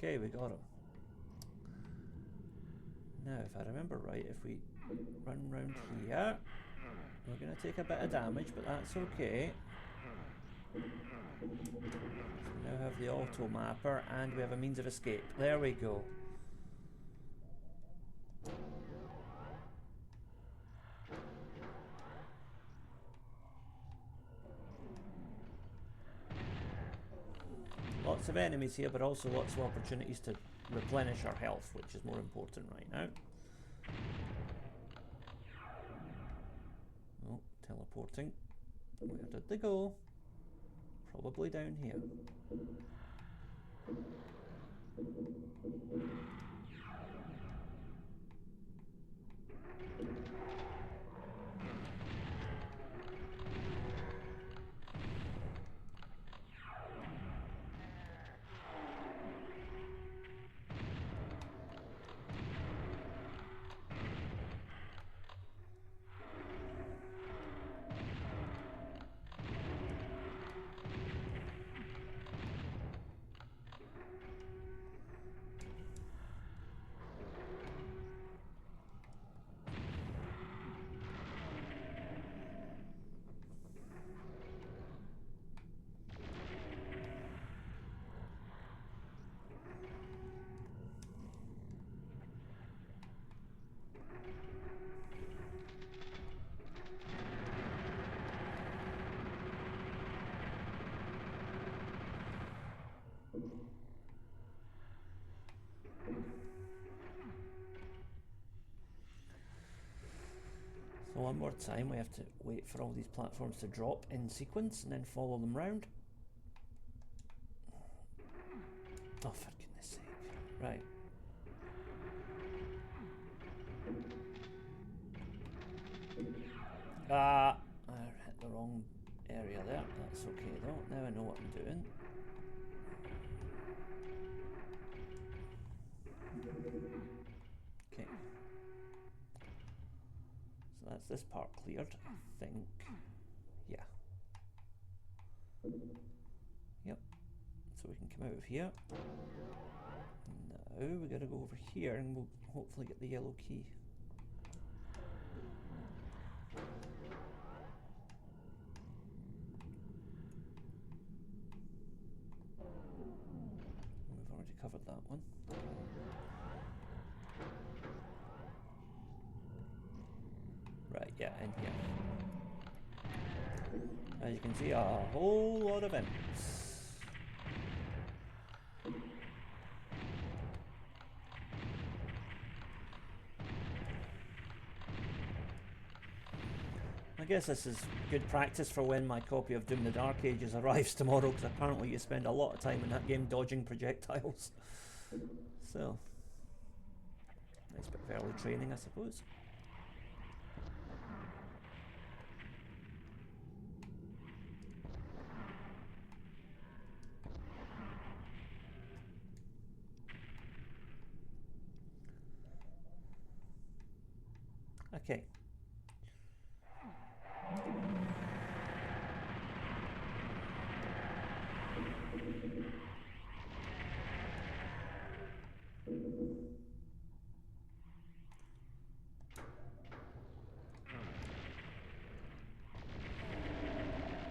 [SPEAKER 1] Okay, we got him. Now, if I remember right, if we run round here, we're going to take a bit of damage, but that's okay. So we now have the auto mapper, and we have a means of escape. There we go. Lots of enemies here, but also lots of opportunities to replenish our health, which is more important right now. Oh, teleporting. Where did they go? Probably down here. So one more time, we have to wait for all these platforms to drop in sequence and then follow them round. Oh, for goodness sake. Right. I hit the wrong area there. That's okay though. Now I know what I'm doing. Okay. So that's this part cleared, I think. Yeah. Yep. So we can come out of here. Now we gotta go over here and we'll hopefully get the yellow key. We've already covered that one. Right, yeah, in here. As you can see, a whole lot of imps. I guess this is good practice for when my copy of Doom the Dark Ages arrives tomorrow, because apparently you spend a lot of time in that game dodging projectiles. So, nice bit of early training, I suppose. Okay.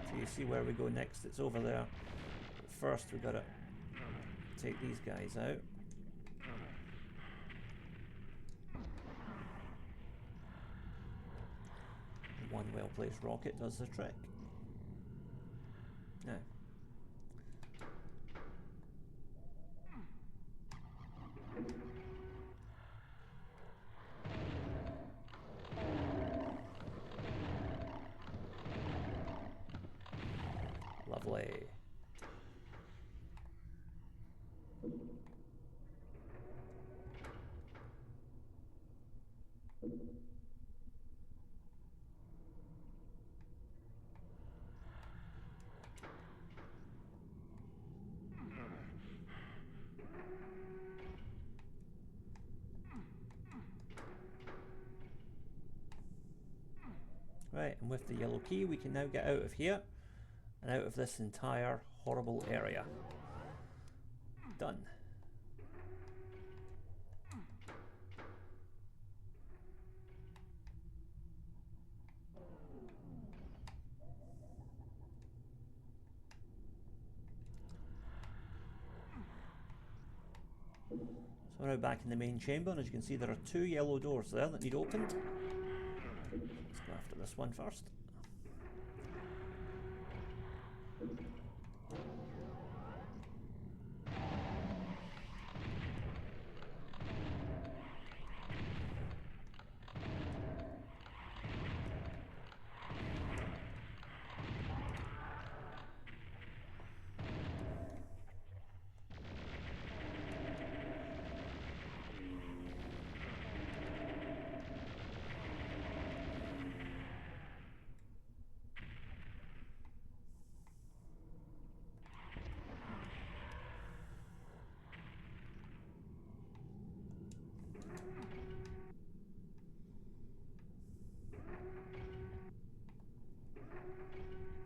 [SPEAKER 1] So you see where we go next, it's over there. But first we gotta take these guys out. One well-placed rocket does the trick. Now, lovely. Right, and with the yellow key we can now get out of here and out of this entire horrible area. Done. We're now back in the main chamber, and as you can see there are 2 yellow doors there that need opened. Let's go after this one first.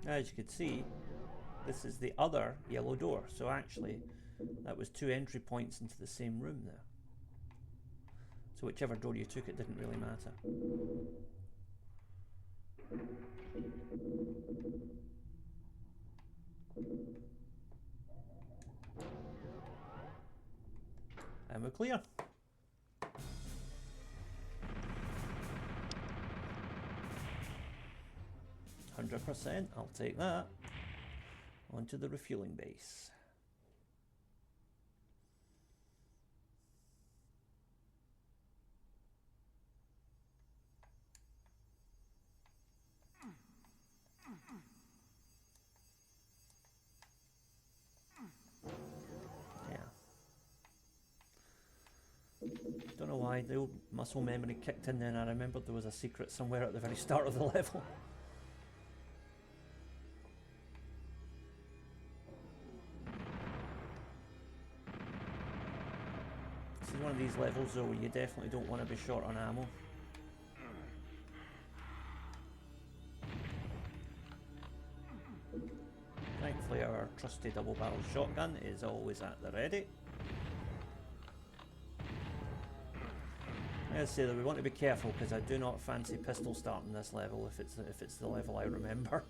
[SPEAKER 1] As you can see, this is the other yellow door, so actually that was 2 entry points into the same room there. So whichever door you took, it didn't really matter. And we're clear. 100%, I'll take that. Onto the refueling base. Yeah. Don't know why the old muscle memory kicked in then. I remembered there was a secret somewhere at the very start of the level. This is one of these levels though where you definitely don't want to be short on ammo. Thankfully our trusty double barrel shotgun is always at the ready. I say that we want to be careful because I do not fancy pistol starting this level if it's the level I remember.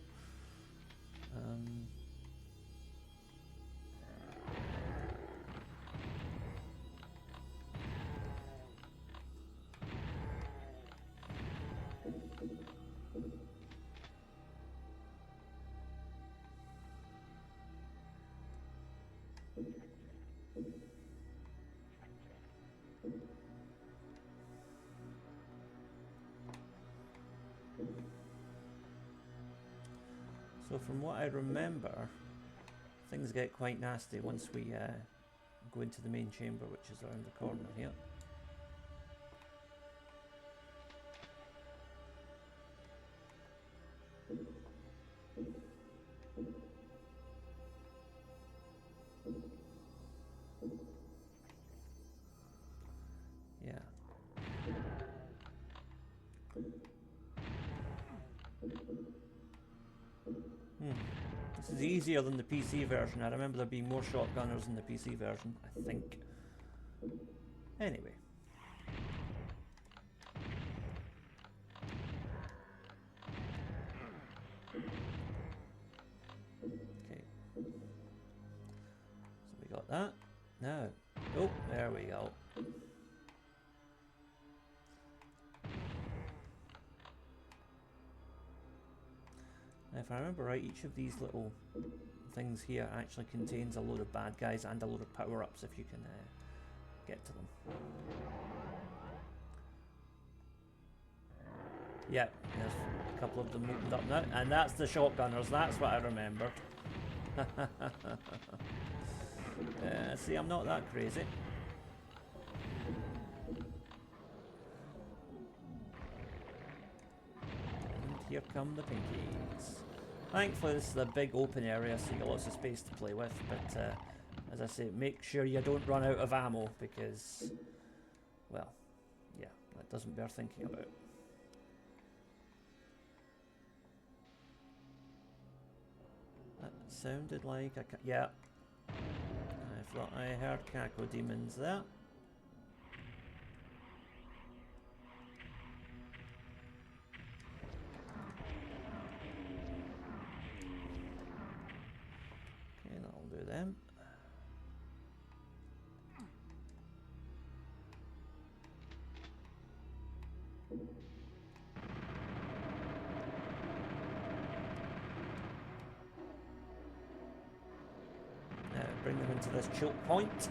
[SPEAKER 1] So from what I remember, things get quite nasty once we go into the main chamber, which is around the corner here. Yeah. This is easier than the PC version. I remember there being more shotgunners in the PC version, I think. Anyway. Okay. So we got that. Now, oh, there we go. If I remember right, each of these little things here actually contains a load of bad guys and a load of power-ups if you can get to them. Yeah, there's a couple of them opened up now, and that's the shotgunners, that's what I remember. See, I'm not that crazy. And here come the pinkies. Thankfully this is a big open area, so you got lots of space to play with, but as I say, make sure you don't run out of ammo, because, well, yeah, that doesn't bear thinking about. That sounded like a yeah. I thought I heard Caco demons there. Okay, that'll do them. bring them into this choke point.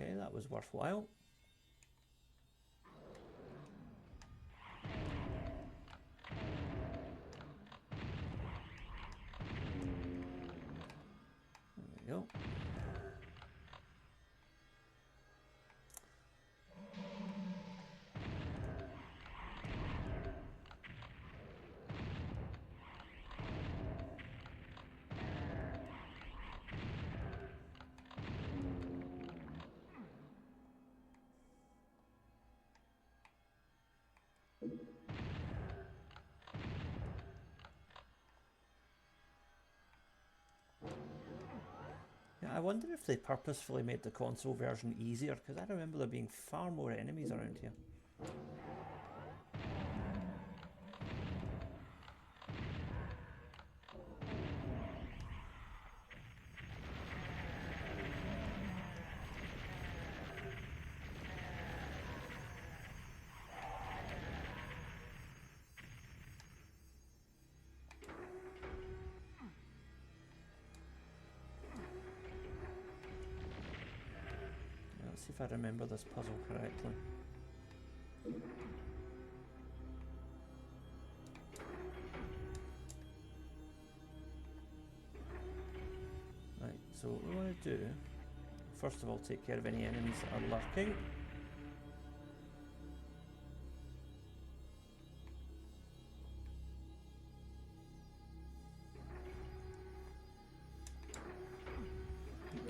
[SPEAKER 1] Okay, that was worthwhile. There we go. Yeah, I wonder if they purposefully made the console version easier, because I remember there being far more enemies around here. Let's see if I remember this puzzle correctly. Right, so what we want to do, first of all, take care of any enemies that are lurking.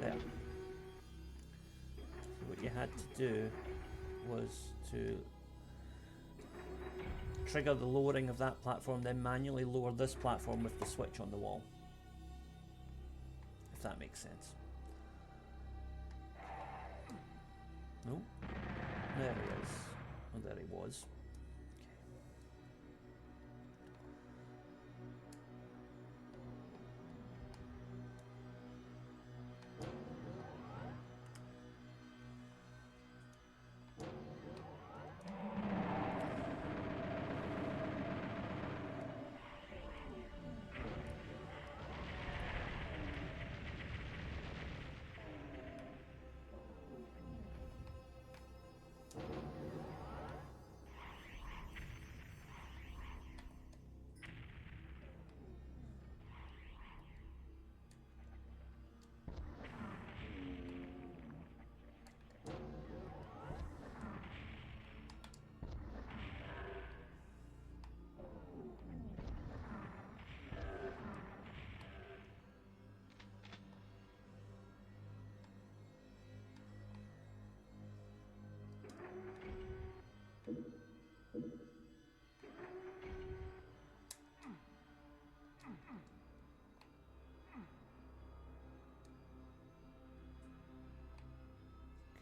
[SPEAKER 1] There. So what you had to do was to trigger the lowering of that platform, then manually lower this platform with the switch on the wall. If that makes sense. No? There he is. Oh, there he was.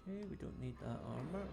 [SPEAKER 1] Okay, we don't need that armor.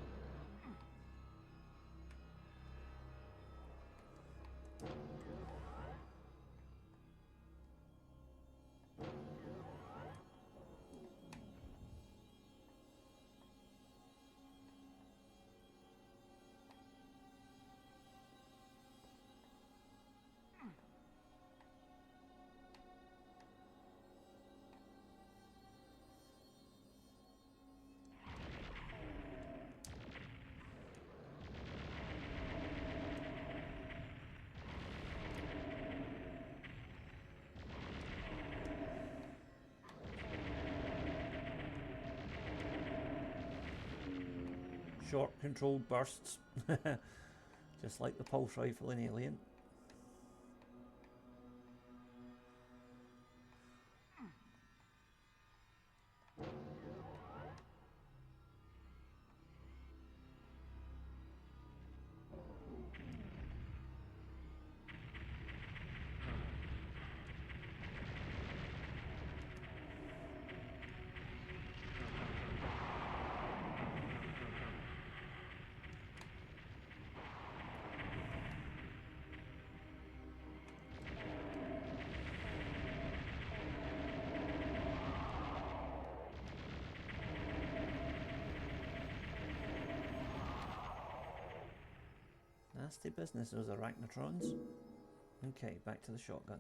[SPEAKER 1] Short controlled bursts, just like the pulse rifle in Alien. Nasty business, those arachnotrons. Okay, back to the shotgun.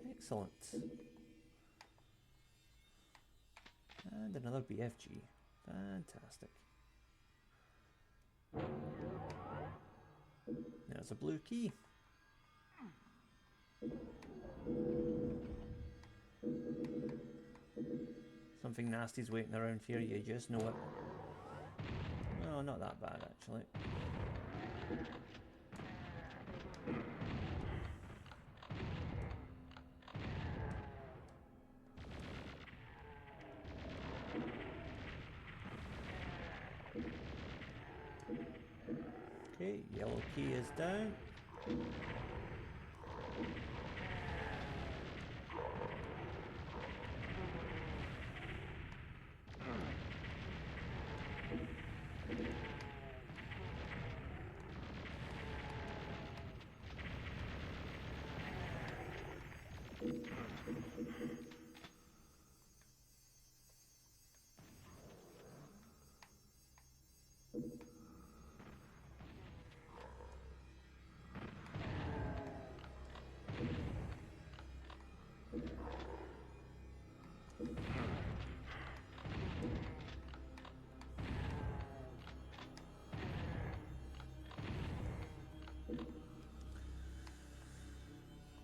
[SPEAKER 1] Excellent. And another BFG. Fantastic. There's a blue key. Something nasty's waiting around here, you just know it. No, not that bad actually. Okay, yellow key is down.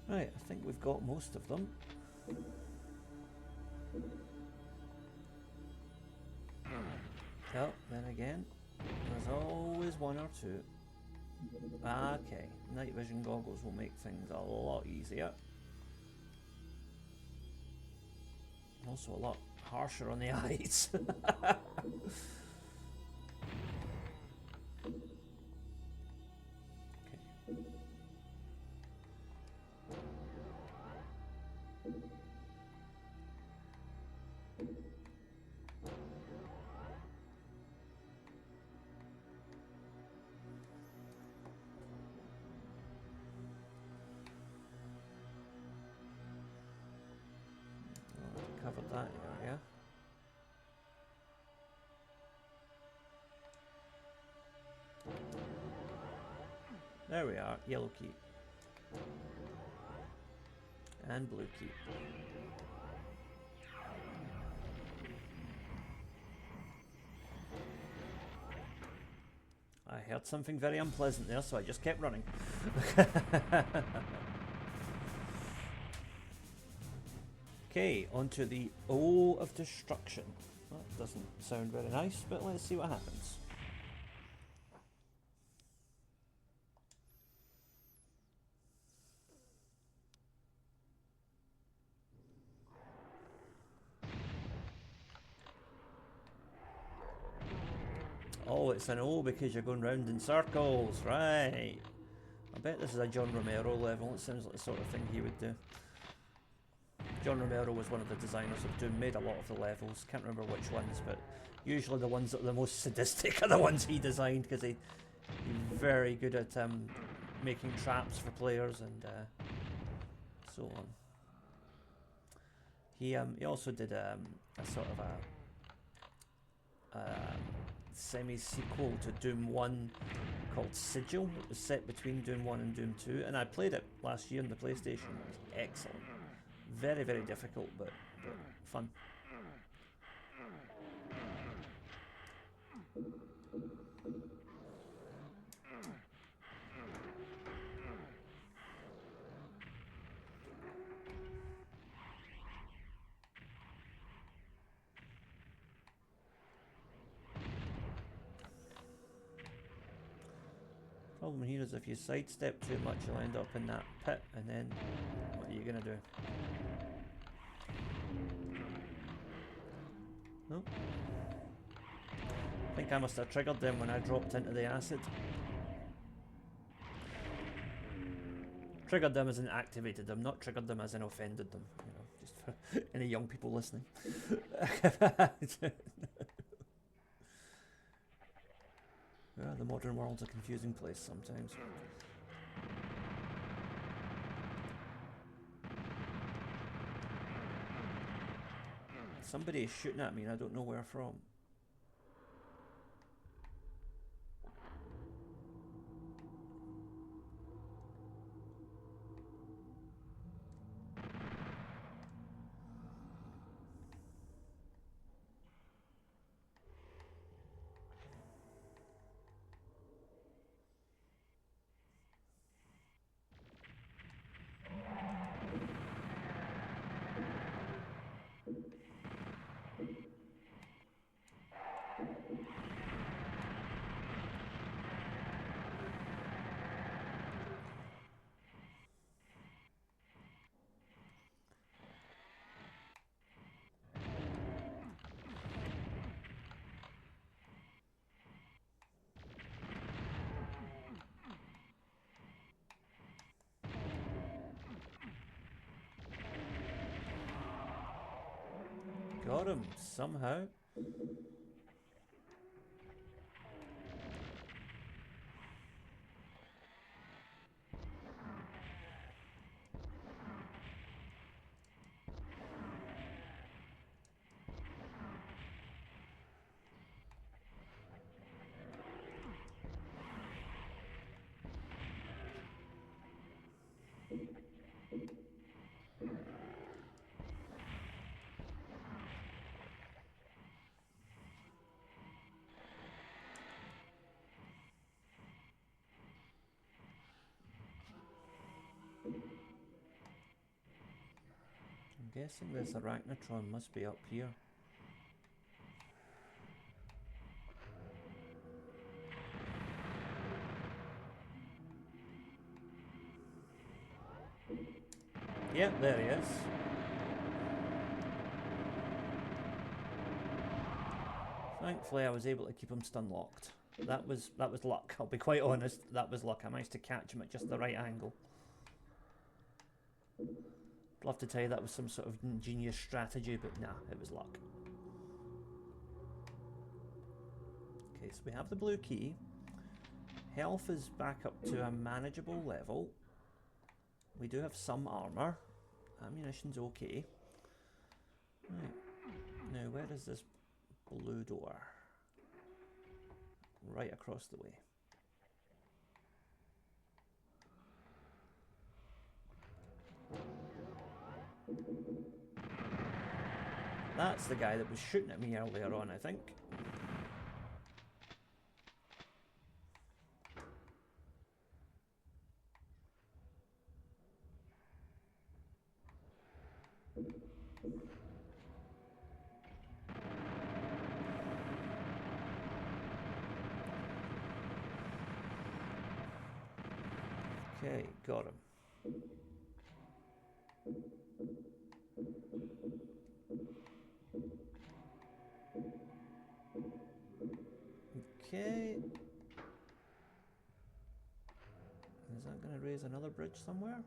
[SPEAKER 1] Right, I think we've got most of them. Oh, then again, there's always one or two. Okay, night vision goggles will make things a lot easier. Also a lot harsher on the eyes. Covered that area. There we are, yellow key. And blue key. I heard something very unpleasant there, so I just kept running. Okay, onto the O of Destruction. That doesn't sound very nice, but let's see what happens. Oh, it's an O because you're going round in circles, right. I bet this is a John Romero level. It sounds like the sort of thing he would do. John Romero was one of the designers of Doom, made a lot of the levels, can't remember which ones, but usually the ones that are the most sadistic are the ones he designed, because he's very good at making traps for players and so on. He also did a sort of a semi-sequel to Doom 1 called Sigil. It was set between Doom 1 and Doom 2, and I played it last year on the PlayStation. It was excellent. Very, very difficult, but fun. Problem here is if you sidestep too much, you'll end up in that pit, and then what are you gonna do? Nope. I think I must have triggered them when I dropped into the acid. Triggered them as in activated them, not triggered them as in offended them. You know, Just for any young people listening. Yeah, the modern world's a confusing place sometimes. Somebody is shooting at me and I don't know where from. Got him, somehow. I'm guessing this arachnotron must be up here. Yep, there he is. Thankfully I was able to keep him stun locked. That was luck, I'll be quite honest. That was luck. I managed to catch him at just the right angle. I'd love to tell you that was some sort of ingenious strategy, but nah, it was luck. Okay, so we have the blue key. Health is back up to a manageable level. We do have some armour. Ammunition's okay. Right. Now, where is this blue door? Right across the way. That's the guy that was shooting at me earlier on, I think. Okay, got him. Okay. Is that going to raise another bridge somewhere?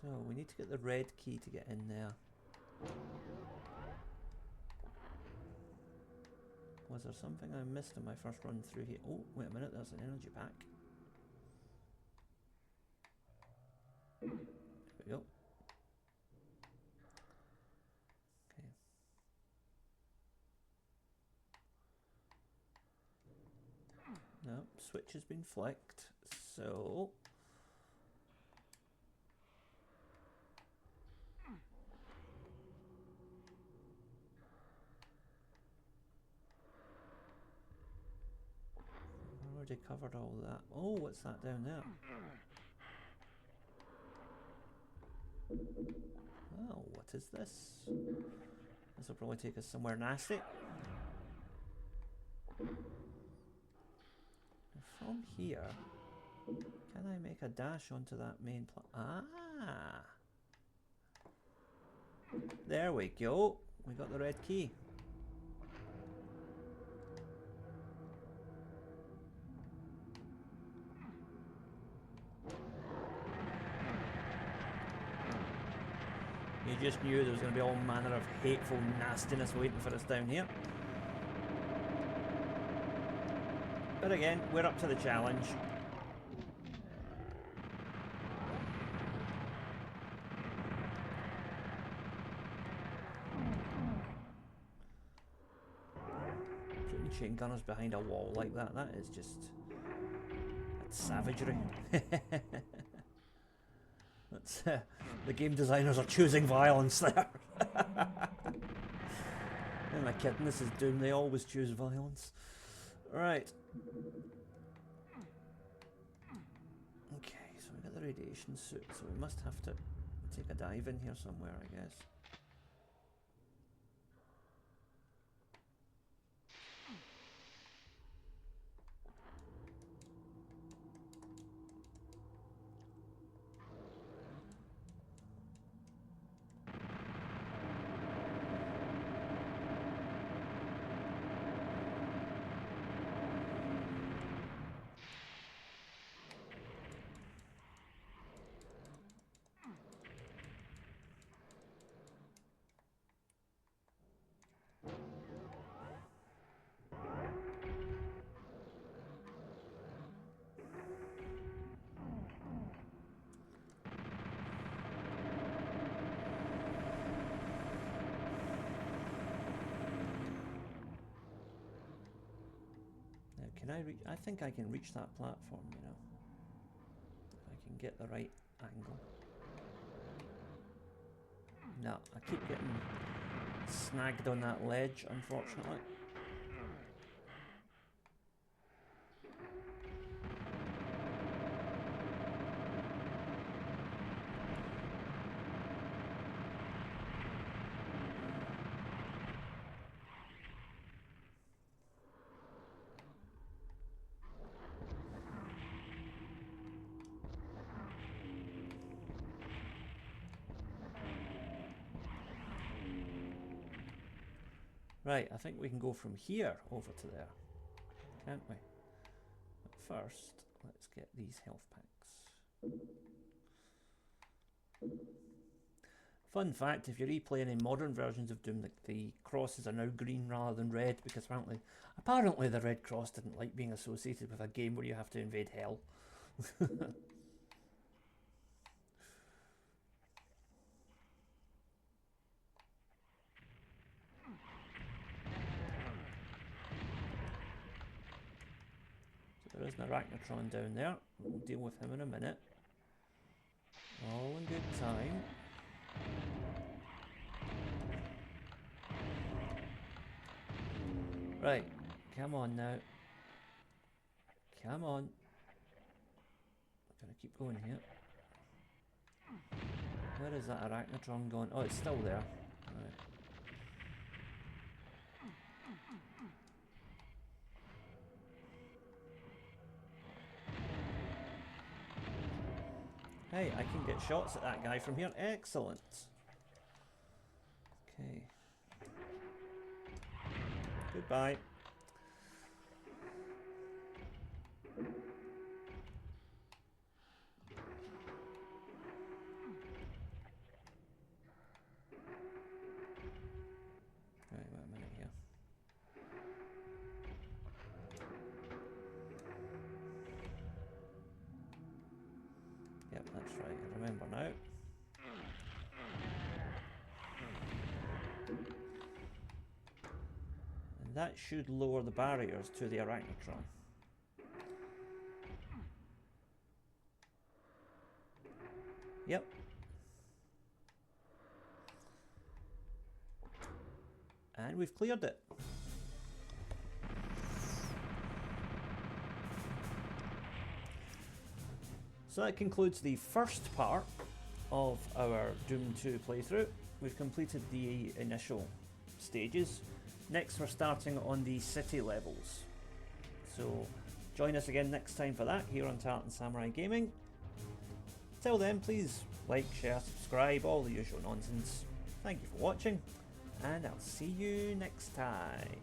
[SPEAKER 1] So we need to get the red key to get in there. Was there something I missed in my first run through here? Oh, wait a minute, there's an energy pack. There we go. Okay. No, switch has been flicked, so... I already covered all that. Oh, what's that down there? Oh, what is this? This will probably take us somewhere nasty. From here, can I make a dash onto that main Ah! There we go. We got the red key. You just knew there was going to be all manner of hateful nastiness waiting for us down here. But again, we're up to the challenge. Putting chain gunners behind a wall like that, that is just... that's savagery. That's, the game designers are choosing violence there. Am I kidding? This is Doom. They always choose violence. Right. Okay, so we got the radiation suit, so we must have to take a dive in here somewhere, I guess. Can I reach? I think I can reach that platform, you know. If I can get the right angle. No, I keep getting snagged on that ledge, unfortunately. Right, I think we can go from here over to there, can't we? But first, let's get these health packs. Fun fact, if you're replaying in modern versions of Doom, the crosses are now green rather than red, because apparently the Red Cross didn't like being associated with a game where you have to invade hell. There is an Arachnotron down there. We'll deal with him in a minute. All in good time. Right, come on now. Come on. Gotta keep going here. Where is that Arachnotron going? Oh, it's still there. Right. Hey, I can get shots at that guy from here. Excellent. Okay. Goodbye. Right, wait a minute here. Yep, that's right. I remember now. And that should lower the barriers to the Arachnotron. Yep. And we've cleared it. So that concludes the first part of our Doom 2 playthrough. We've completed the initial stages. Next we're starting on the city levels. So join us again next time for that here on Tartan Samurai Gaming. Till then, please like, share, subscribe, all the usual nonsense. Thank you for watching, and I'll see you next time.